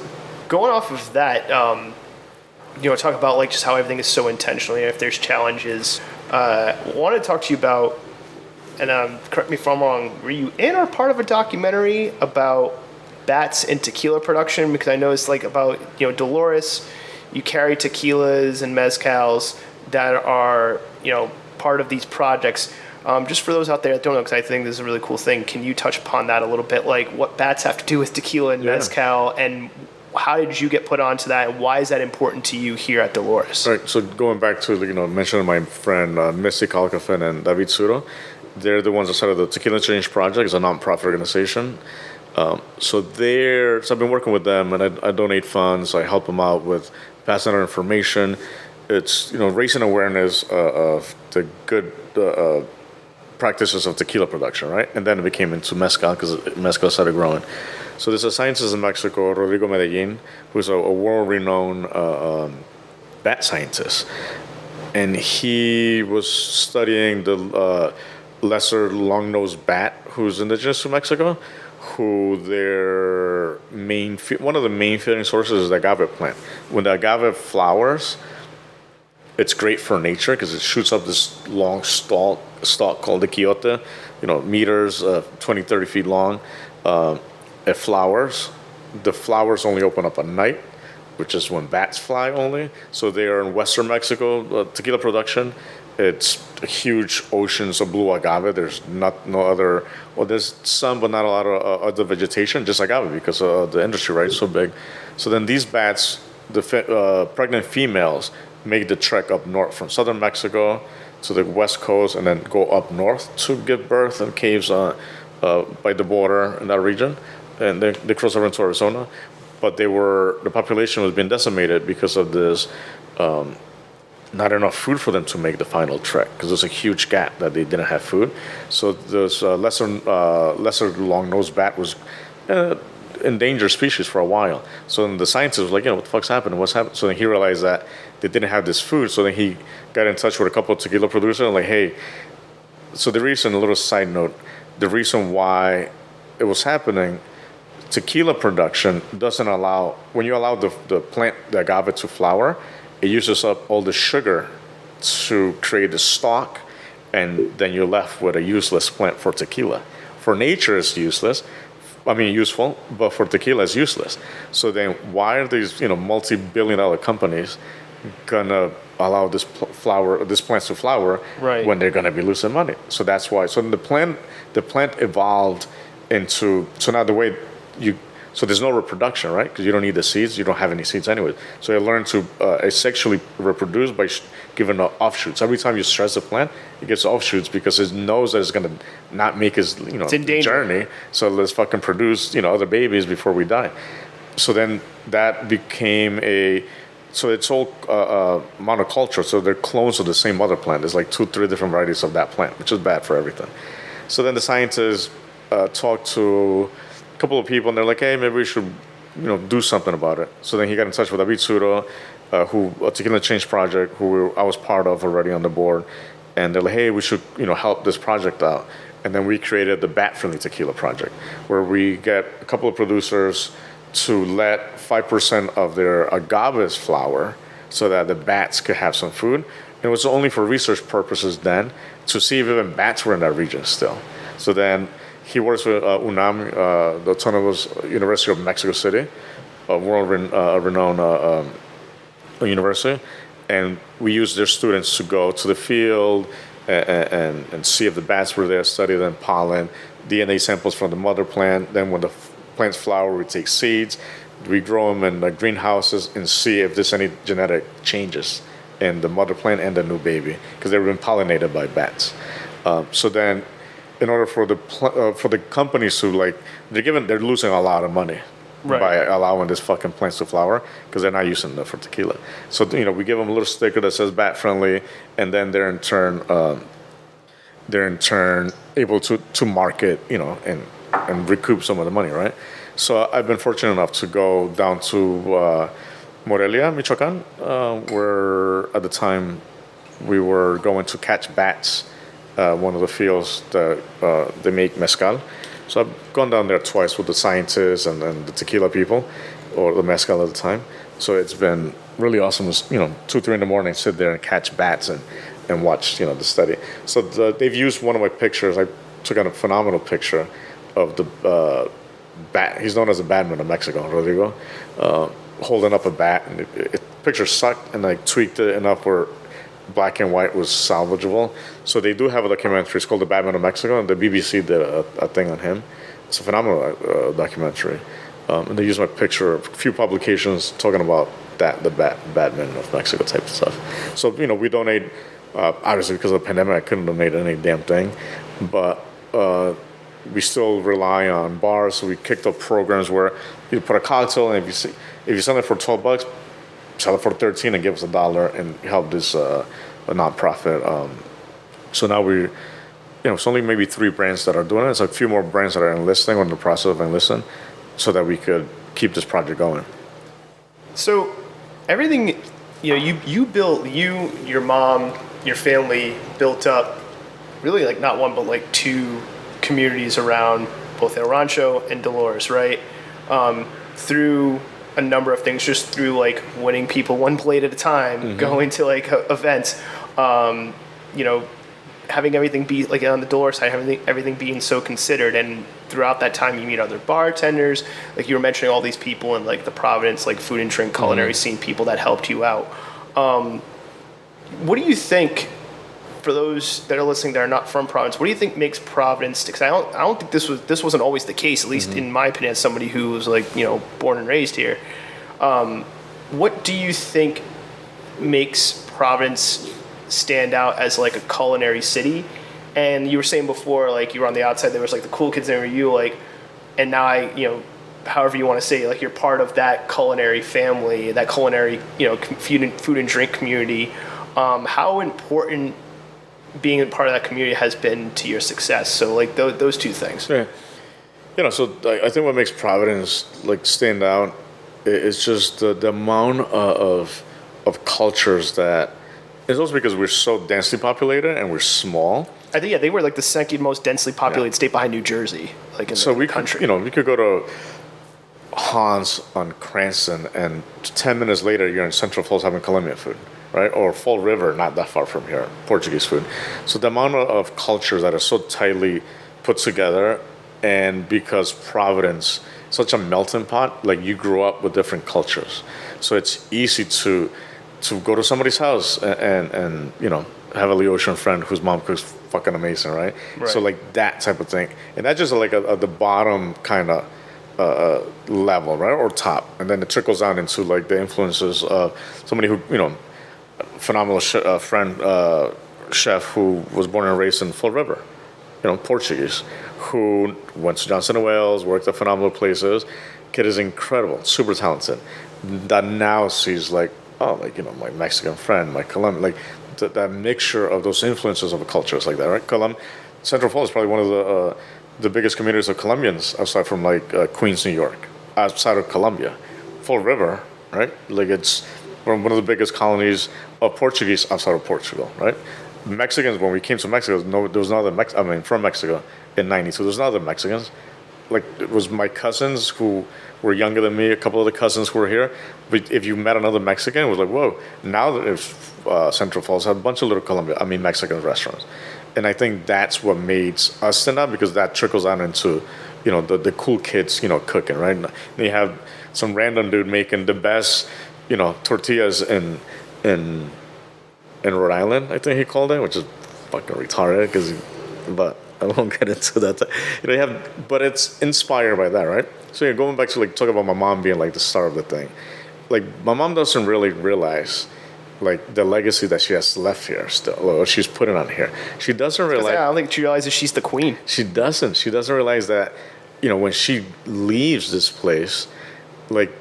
going off of that, talk about just how everything is so intentional. If there's challenges, I want to talk to you about, and correct me if I'm wrong, were you in or part of a documentary about bats in tequila production? Because I know it's about, Dolores, you carry tequilas and mezcals that are, part of these projects. Just for those out there that don't know, because I think this is a really cool thing, can you touch upon that a little bit? What bats have to do with tequila and mezcal, and how did you get put onto that, and why is that important to you here at Dolores? Right. So going back to mentioning my friend Mixteca and David Suro, they're the ones that started the Tequila Change Project. It's a nonprofit organization. So I've been working with them, and I donate funds. I help them out with passing out information. It's raising awareness of the good practices of tequila production, right? And then it became into mezcal because mezcal started growing. So there's a scientist in Mexico, Rodrigo Medellin, who's a world-renowned bat scientist. And he was studying the lesser long-nosed bat, who's indigenous to Mexico, who one of the main feeding sources is the agave plant. When the agave flowers, it's great for nature because it shoots up this long stalk called the quiote, meters, 20, 30 feet long. It flowers. The flowers only open up at night, which is when bats fly only. So they are in western Mexico, tequila production. It's huge oceans of blue agave. There's there's some, but not a lot of other vegetation, just agave because the industry, right, is so big. So then these bats, the pregnant females, make the trek up north from southern Mexico to the west coast and then go up north to give birth in caves by the border in that region. And they cross over into Arizona. But the population was being decimated because of this, not enough food for them to make the final trek because there's a huge gap that they didn't have food. So this lesser long-nosed bat was endangered species for a while. So then the scientist was like, what the fuck's happening? What's happening? So then he realized that they didn't have this food. So then he got in touch with a couple of tequila producers and hey, so a little side note, the reason why it was happening, tequila production doesn't allow, when you allow the plant, the agave to flower, it uses up all the sugar to create the stalk, and then you're left with a useless plant for tequila. For nature, it's useful, but for tequila, it's useless. So then why are these, multi-billion-dollar companies gonna allow this plants to flower Right. when they're gonna be losing money. So that's why. So the plant evolved into, so now the way you, so there's no reproduction, right? Because you don't need the seeds. You don't have any seeds anyway. So it learned to asexually reproduce by giving offshoots. Every time you stress the plant, it gets offshoots because it knows that it's gonna not make its journey. So let's fucking produce other babies before we die. So then that became so it's all monoculture. So they're clones of the same mother plant. There's like 2-3 different varieties of that plant, which is bad for everything. So then the scientists talked to a couple of people, and they're like, hey, maybe we should do something about it. So then he got in touch with David Suro, a Tequila Change project, who I was part of already on the board. And they're like, hey, we should help this project out. And then we created the Bat-Friendly Tequila Project, where we get a couple of producers to let 5% of their agaves flower so that the bats could have some food. And it was only for research purposes then to see if even bats were in that region still. So then he works with UNAM, the Autonomous University of Mexico City, a world-renowned university. And we used their students to go to the field and see if the bats were there, study them, pollen, DNA samples from the mother plant. Then when the plants flower, we take seeds, we grow them in greenhouses and see if there's any genetic changes in the mother plant and the new baby, because they've been pollinated by bats. So then, in order for the companies to they're losing a lot of money by allowing this fucking plants to flower, because they're not using them for tequila. So we give them a little sticker that says bat friendly, and then they're in turn able to market and recoup some of the money, right? So I've been fortunate enough to go down to Morelia, Michoacan, where at the time we were going to catch bats, one of the fields that they make mezcal. So I've gone down there twice with the scientists and the tequila people, or the mezcal at the time. So it's been really awesome. It was, 2-3 in the morning, sit there and catch bats and watch, the study. So they've used one of my pictures. I took a phenomenal picture of the bat. He's known as the Batman of Mexico, Rodrigo, holding up a bat. And the picture sucked, and I tweaked it enough where black and white was salvageable. So they do have a documentary. It's called The Batman of Mexico, and the BBC did a thing on him. It's a phenomenal documentary. And they used my picture, a few publications talking about the Batman of Mexico type of stuff. So, we donate, obviously because of the pandemic, I couldn't donate any damn thing, but we still rely on bars. So we kicked up programs where you put a cocktail, and if you sell it for $12, sell it for $13 and give us $1 and help this a nonprofit. So now it's only maybe 3 brands that are doing it. It's a few more brands that are enlisting, or in the process of enlisting, so that we could keep this project going. So everything, you built, your mom, your family built up really not one, but 2 communities around both El Rancho and Dolores, right? Through a number of things, just through winning people one plate at a time, going to events, having everything be on the Dolores side, everything being so considered. And throughout that time, you meet other bartenders, you were mentioning all these people in the Providence food and drink culinary scene, people that helped you out. What do you think, for those that are listening that are not from Providence, what do you think makes Providence? Because I don't think this wasn't always the case, at least in my opinion, as somebody who was born and raised here. What do you think makes Providence stand out as a culinary city? And you were saying before, you were on the outside, there was the cool kids, there were you, and now however you want to say, you're part of that culinary family, that culinary, food and drink community. How important being a part of that community has been to your success? So those 2 things. Yeah. So I think what makes Providence stand out is just the amount of cultures that. It's also because we're so densely populated and we're small. I think they were the second most densely populated state behind New Jersey, in the country. We could go to Hans on Cranston, and 10 minutes later you're in Central Falls having Colombian food, right? Or Fall River, not that far from here, Portuguese food. So the amount of cultures that are so tightly put together, and because Providence, such a melting pot, you grew up with different cultures. So it's easy to to go to somebody's house and have a Laotian friend whose mom cooks fucking amazing, right? So like that type of thing, and that's just like the bottom kind of level, right, or top, and then it trickles down into like the influences of somebody who phenomenal chef who was born and raised in Fall River, Portuguese, who went to Johnson & Wales, worked at phenomenal places. Kid is incredible, super talented. That now sees like, my Mexican friend, my Colombian, like that mixture of those influences of a culture is like that, right? Central Falls is probably one of the biggest communities of Colombians outside from like Queens, New York, outside of Colombia. Fall River, right? Like it's one of the biggest colonies of Portuguese outside of Portugal, right? Mexicans, when we came to Mexico, there was no other from Mexico in '92, there was no other Mexicans. Like it was my cousins who were younger than me, a couple of the cousins who were here. But if you met another Mexican, it was like, whoa. Now that Central Falls had a bunch of little Mexican restaurants. And I think that's what made us stand out, because that trickles down into, the cool kids, cooking, right? And you have some random dude making the best, tortillas in Rhode Island, I think he called it, which is fucking retarded, but I won't get into that. But it's inspired by that, right? So going back to like talk about my mom being like the star of the thing. Like my mom doesn't really realize like the legacy that she has left here still, or she's putting on here. She doesn't realize. I don't think she realizes she's the queen. She doesn't. She doesn't realize that, when she leaves this place, like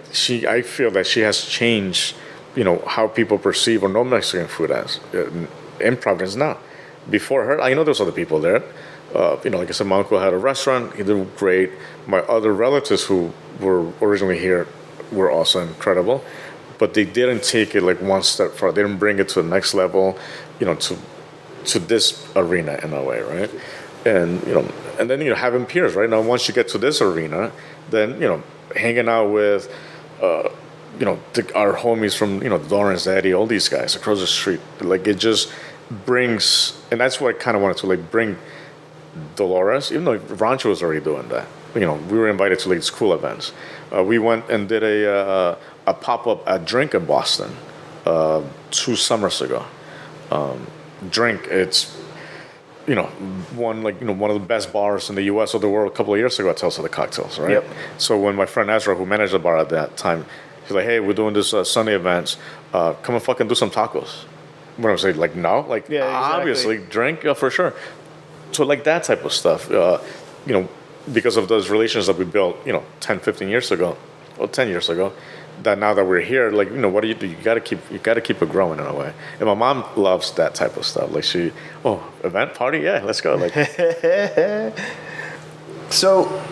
I feel that she has changed, how people perceive or know Mexican food as in Providence now. Before her, I know there's other people there. Like I said, my uncle had a restaurant. He did great. My other relatives who were originally here were also incredible, but they didn't take it like one step further. They didn't bring it to the next level, to this arena in a way, right? And and then having peers, right? Now once you get to this arena, then hanging out with our homies from Dolores, Eddie, all these guys across the street, like it just brings, and that's what I kind of wanted to like bring Dolores, even though Rancho was already doing that. We were invited to like school events. We went and did a pop-up at Drink in Boston 2 summers ago. Drink, it's one of the best bars in the U.S. or the world a couple of years ago at Tales of the Cocktails, right? Yep. So when my friend Ezra, who managed the bar at that time, he's like, "Hey, we're doing this Sunday events. Come and fucking do some tacos." When I was like, no, like yeah, exactly. Obviously drink for sure. So like that type of stuff, because of those relations that we built, 10, 15 years ago, or 10 years ago, that now that we're here, like, what do? You gotta keep it growing in a way. And my mom loves that type of stuff. Like event party, yeah, let's go. Like, so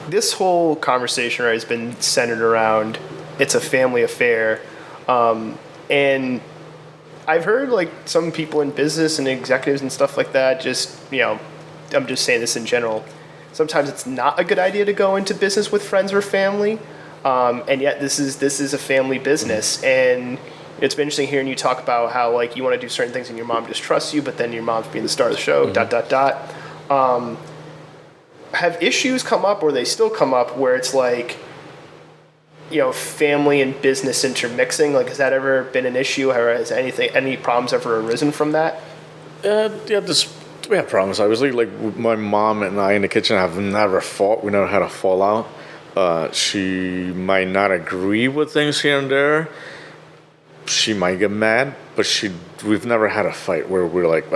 this whole conversation, right, has been centered around it's a family affair, and I've heard like some people in business and executives and stuff like that just, I'm just saying this in general, sometimes it's not a good idea to go into business with friends or family, and yet this is a family business, and it's been interesting hearing you talk about how like you want to do certain things and your mom just trusts you, but then your mom's being the star of the show, ... Have issues come up, or they still come up, where it's like, family and business intermixing? Like, has that ever been an issue, or has any problems ever arisen from that? We have problems, obviously. Like, my mom and I in the kitchen have never fought. We never had a fallout. She might not agree with things here and there. She might get mad, but we've never had a fight where we're like,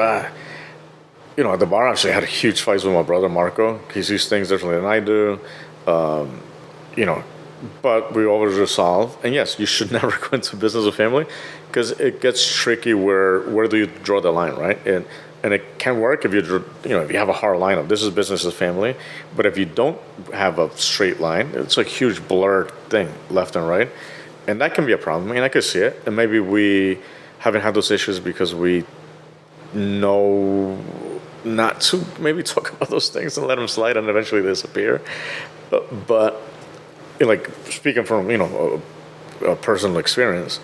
at the bar, I actually had a huge fight with my brother, Marco. He sees things differently than I do. But we always resolve. And yes, you should never go into business with family, because it gets tricky. Where do you draw the line, right? And it can work if you have a hard line of this is business as family. But if you don't have a straight line, it's a huge blurred thing left and right, and that can be a problem. I mean, I could see it, and maybe we haven't had those issues because we know not to maybe talk about those things and let them slide and eventually disappear. But like speaking from a personal experience,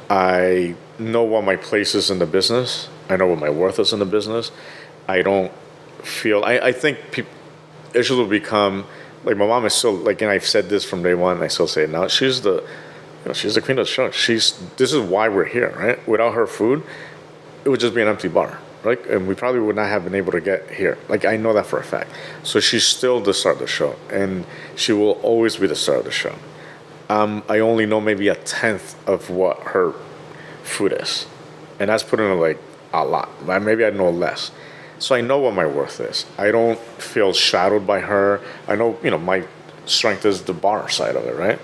I know what my place is in the business. I know what my worth is in the business. I don't feel. I think issues will become like my mom is still like, and I've said this from day one. And I still say it now. She's the she's the queen of the show. This is why we're here, right? Without her food, it would just be an empty bar, right? And we probably would not have been able to get here. Like, I know that for a fact. So she's still the star of the show, and she will always be the star of the show. I only know maybe a tenth of what her food is, and that's putting it like a lot. Maybe I know less. So I know what my worth is. I don't feel shadowed by her. I know, my strength is the bar side of it, right?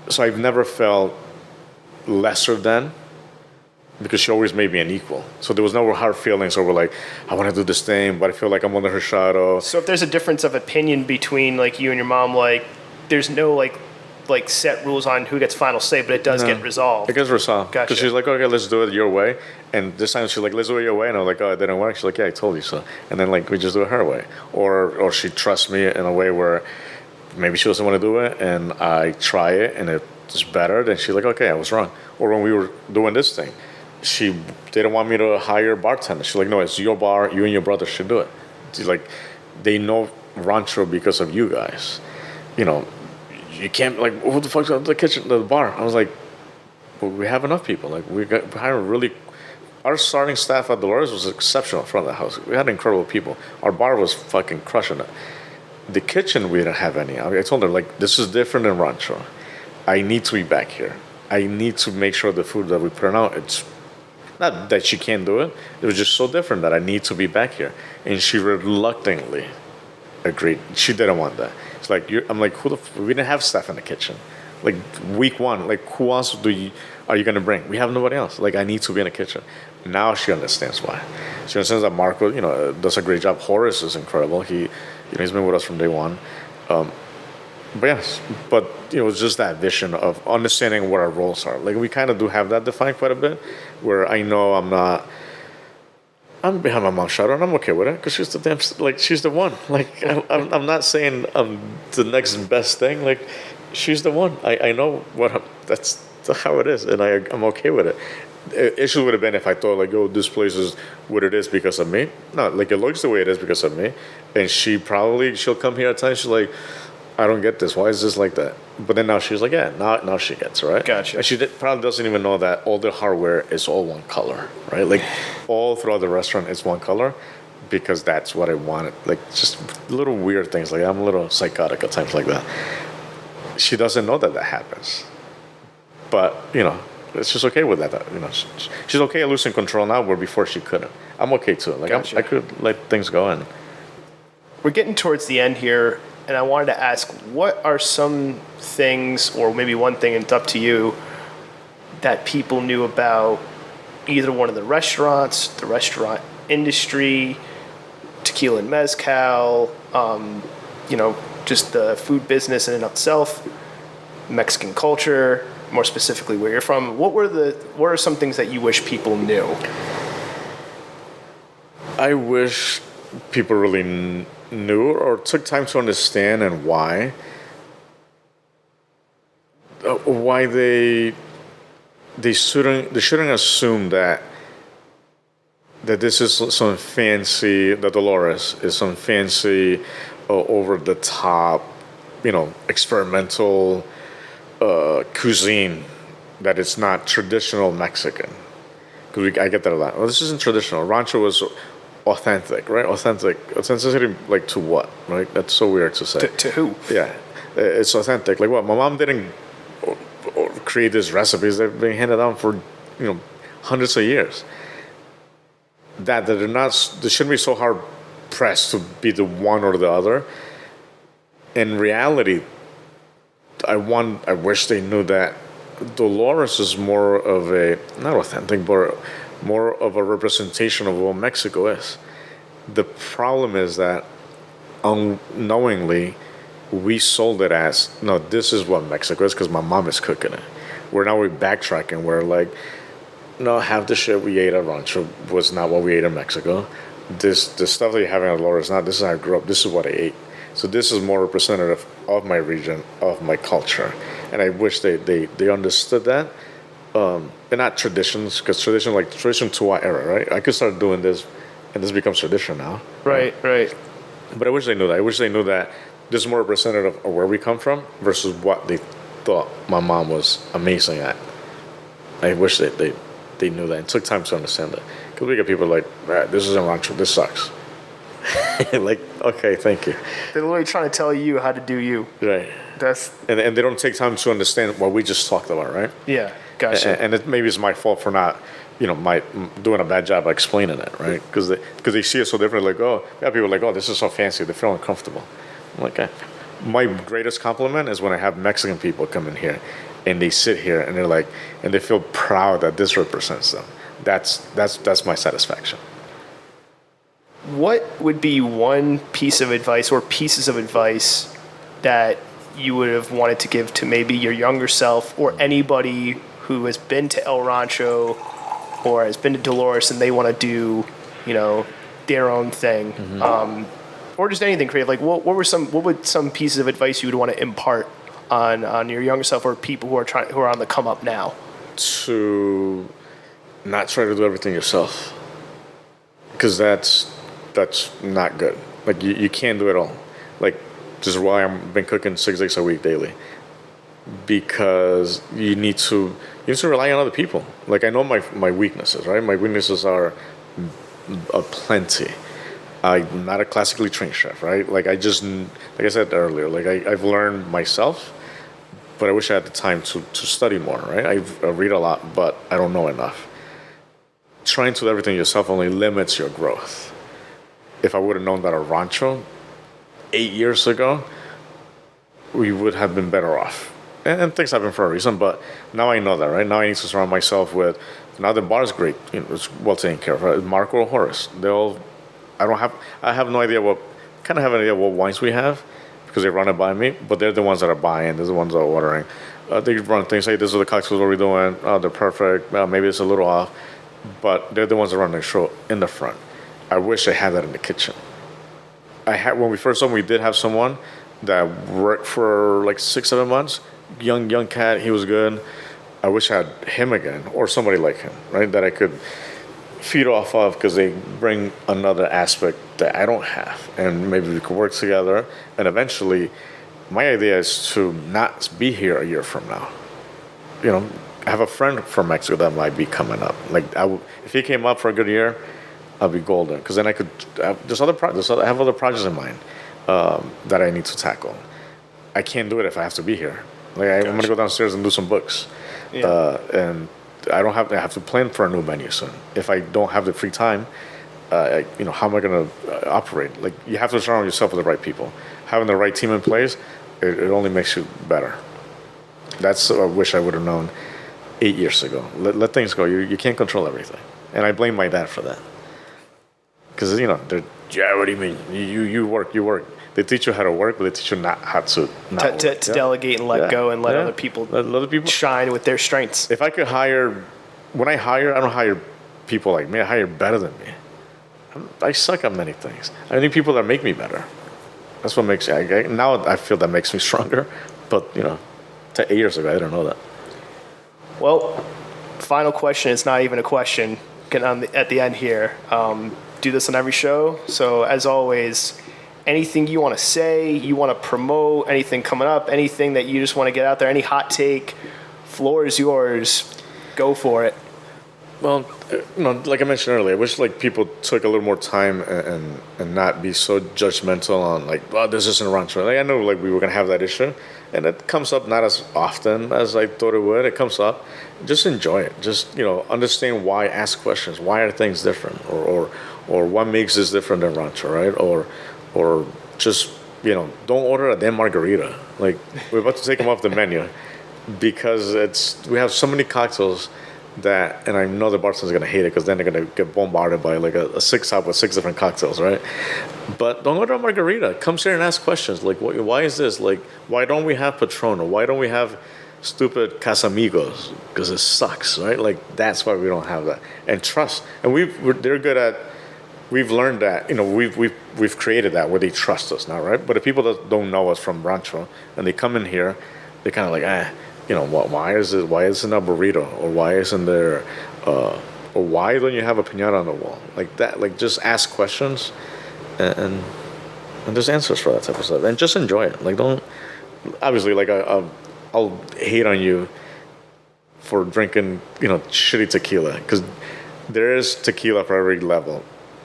So I've never felt lesser than, because she always made me an equal. So there was no hard feelings over like, I want to do this thing, but I feel like I'm under her shadow. So if there's a difference of opinion between like you and your mom, like there's no like set rules on who gets final say, but it does get resolved. It gets resolved. Gotcha. Because she's like, okay, let's do it your way. And this time she's like, let's do it your way. And I'm like, oh, it didn't work. She's like, yeah, I told you so. And then like we just do it her way. Or she trusts me in a way where maybe she doesn't want to do it, and I try it and it's better. Then she's like, okay, I was wrong. Or when we were doing this thing, she didn't want me to hire a bartender. She's like, no, it's your bar. You and your brother should do it. She's like, they know Rancho because of you guys. You can't, like, who the fuck's at the kitchen, the bar? I was like, well, we have enough people. Like, we hired really, our starting staff at Dolores was exceptional in front of the house. We had incredible people. Our bar was fucking crushing it. The kitchen, we didn't have any. I told her, like, this is different than Rancho. I need to be back here. I need to make sure the food that we put out, it's not that she can't do it. It was just so different that I need to be back here. And she reluctantly agreed. She didn't want that. It's like, I'm like, we didn't have staff in the kitchen. Like, week one, like, who else are you going to bring? We have nobody else. Like, I need to be in the kitchen. Now she understands why. She understands that Marco, does a great job. Horace is incredible. He's been with us from day one. But yes, it's just that vision of understanding what our roles are. Like, we kind of do have that defined quite a bit, where I know I'm behind my mom's shadow, and I'm okay with it, because she's she's the one. Like, I'm not saying I'm the next best thing. Like, she's the one. I know that's how it is, and I'm okay with it. The issue would have been if I thought, like, oh, this place is what it is because of me. No, like, it looks the way it is because of me. And she'll come here at times, she's like, I don't get this. Why is this like that? But then now she's like, yeah, now she gets it, right? Gotcha. And she probably doesn't even know that all the hardware is all one color, right? Like, all throughout the restaurant is one color, because that's what I wanted. Like, just little weird things. Like, I'm a little psychotic at times like that. She doesn't know that happens. But, it's just okay with that. She's okay at losing control now, where before she couldn't. I'm okay too. Like, Gotcha. I could let things go in. We're getting towards the end here, and I wanted to ask, what are some things, or maybe one thing, and it's up to you, that people knew about either one of the restaurants, the restaurant industry, tequila and mezcal, just the food business in and of itself, Mexican culture, more specifically where you're from? What are some things that you wish people knew? I wish people really knew or took time to understand, and why they shouldn't assume that this is some fancy, that Dolores is some fancy, over the top, experimental cuisine, that it's not traditional Mexican. Because I get that a lot. Well, this isn't traditional. Rancho was authentic, right? Authenticity, like, to what, right? That's so weird to say. To who? Yeah, it's authentic. Like, what? My mom didn't create these recipes. They've been handed down for, hundreds of years. That they're not. They shouldn't be so hard pressed to be the one or the other. In reality, I wish they knew that Dolores is more of a, not authentic, but more of a representation of what Mexico is. The problem is that unknowingly we sold it as, no, this is what Mexico is because my mom is cooking it. We're backtracking. We're like, no, half the shit we ate at Rancho was not what we ate in Mexico. The stuff that you're having at Dolores, this is how I grew up. This is what I ate. So this is more representative of my region, of my culture. And I wish they understood that. And not traditions, because tradition to our era, right? I could start doing this, and this becomes tradition now. Right. But I wish they knew that. I wish they knew that this is more representative of where we come from versus what they thought my mom was amazing at. I wish they knew that and took time to understand that. Because we get people like, this isn't Rancho, this sucks. Like, okay, thank you. They're literally trying to tell you how to do you. Right. And they don't take time to understand what we just talked about, right? Yeah, gotcha. And maybe it's my fault for not, doing a bad job of explaining it, right? Because they see it so different. Like, people are like, this is so fancy. They feel uncomfortable. I'm like, my greatest compliment is when I have Mexican people come in here, and they sit here and they're like, and they feel proud that this represents them. That's my satisfaction. What would be one piece of advice or pieces of advice that you would have wanted to give to maybe your younger self or anybody who has been to El Rancho or has been to Dolores and they want to do, their own thing, or just anything creative? Like, what would some pieces of advice you would want to impart on your younger self or people who are on the come up now? To not try to do everything yourself, because that's not good. Like, you can't do it all. Like, this is why I've been cooking 6 days a week daily, because you need to rely on other people. Like, I know my weaknesses, right? My weaknesses are plenty. I'm not a classically trained chef, right? Like, like I said earlier, like I've learned myself, but I wish I had the time to study more, right? I read a lot, but I don't know enough. Trying to do everything yourself only limits your growth. If I would have known that at Rancho 8 years ago, we would have been better off. And things happen for a reason, but now I know that, right? Now I need to surround myself with, now the bar is great, it's well taken care of, right? Marco or Horace, I have no idea what wines we have, because they run it by me, but they're the ones that are buying, they're the ones that are ordering. They run things, hey, these are the cocktails what we're doing, they're perfect, maybe it's a little off, but they're the ones that run the show in the front. I wish I had that in the kitchen. When we first opened, we did have someone that worked for like 6-7 months, young cat, he was good. I wish I had him again, or somebody like him, right, that I could feed off of, because they bring another aspect that I don't have, and maybe we could work together. And eventually, my idea is to not be here a year from now. I have a friend from Mexico that might be coming up. Like, if he came up for a good year, I'd be golden, because then I could there's other projects. I have other projects in mind that I need to tackle. I can't do it if I have to be here. Like, I'm gonna go downstairs and do some books, and I have to plan for a new menu soon. If I don't have the free time, how am I gonna operate? Like, you have to surround yourself with the right people. Having the right team in place, it only makes you better. That's what I wish I would have known 8 years ago. Let things go. You can't control everything, and I blame my dad for that. Because what do you mean? You work. They teach you how to work, but they teach you not how to work. To delegate and let go and let other people shine with their strengths. If I could when I don't hire people like me. I hire better than me. I suck at many things. I need people that make me better. That's what makes now I feel that makes me stronger. But 8 years ago, I didn't know that. Well, final question. It's not even a question. At the end here, do this on every show. So as always, anything you want to say, you want to promote, anything coming up, anything that you just want to get out there, any hot take, floor is yours. Go for it. Well, like I mentioned earlier, I wish people took a little more time and not be so judgmental on this isn't Rancho. I know we were gonna have that issue, and it comes up not as often as I thought it would. It comes up. Just enjoy it. Just understand why. Ask questions. Why are things different, or what makes this different than Rancho, right? Or just don't order a damn margarita. Like, we're about to take them off the menu because we have so many cocktails that, and I know the bartender's gonna hate it because then they're gonna get bombarded by a 6-top with 6 different cocktails, right? But don't order a margarita. Come here and ask questions. Like, why is this? Like, why don't we have Patron? Or why don't we have stupid Casamigos? Because it sucks, right? Like, that's why we don't have that. And trust. And they're good at. We've learned that, we've created that where they trust us now, right? But the people that don't know us from Rancho and they come in here, they're kind of like, why isn't a burrito, or why isn't there, or why don't you have a piñata on the wall, like that? Like, just ask questions, and there's answers for that type of stuff, and just enjoy it. Like, don't obviously a I'll hate on you for drinking, shitty tequila, because there is tequila for every level,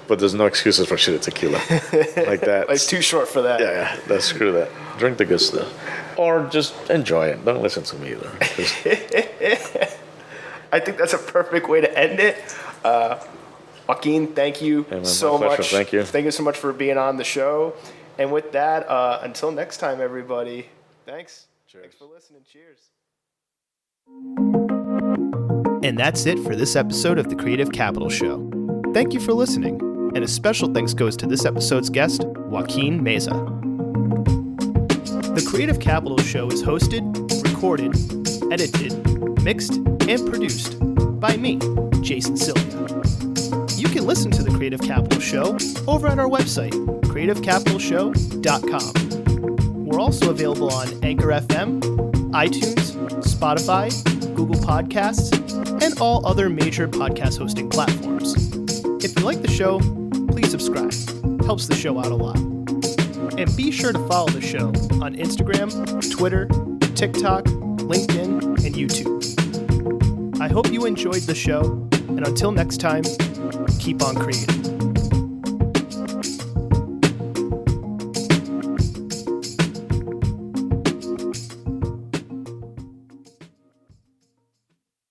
but there's no excuses for shitty tequila like that. It's too short for that. Yeah, screw that. Drink the good stuff, or just enjoy it. Don't listen to me either. I think that's a perfect way to end it. Joaquin, thank you so much. Thank you. Thank you so much for being on the show. And with that, until next time, everybody. Thanks. Cheers. Thanks for listening. Cheers. And that's it for this episode of the Creative Capital Show. Thank you for listening, and a special thanks goes to this episode's guest, Joaquin Meza. The Creative Capital Show is hosted, recorded, edited, mixed, and produced by me, Jason Sylvia. You can listen to the Creative Capital Show over at our website, creativecapitalshow.com. We're also available on Anchor FM, iTunes, Spotify, Google Podcasts, and all other major podcast hosting platforms. If you like the show, please subscribe. Helps the show out a lot. And be sure to follow the show on Instagram, Twitter, TikTok, LinkedIn, and YouTube. I hope you enjoyed the show, and until next time, keep on creating.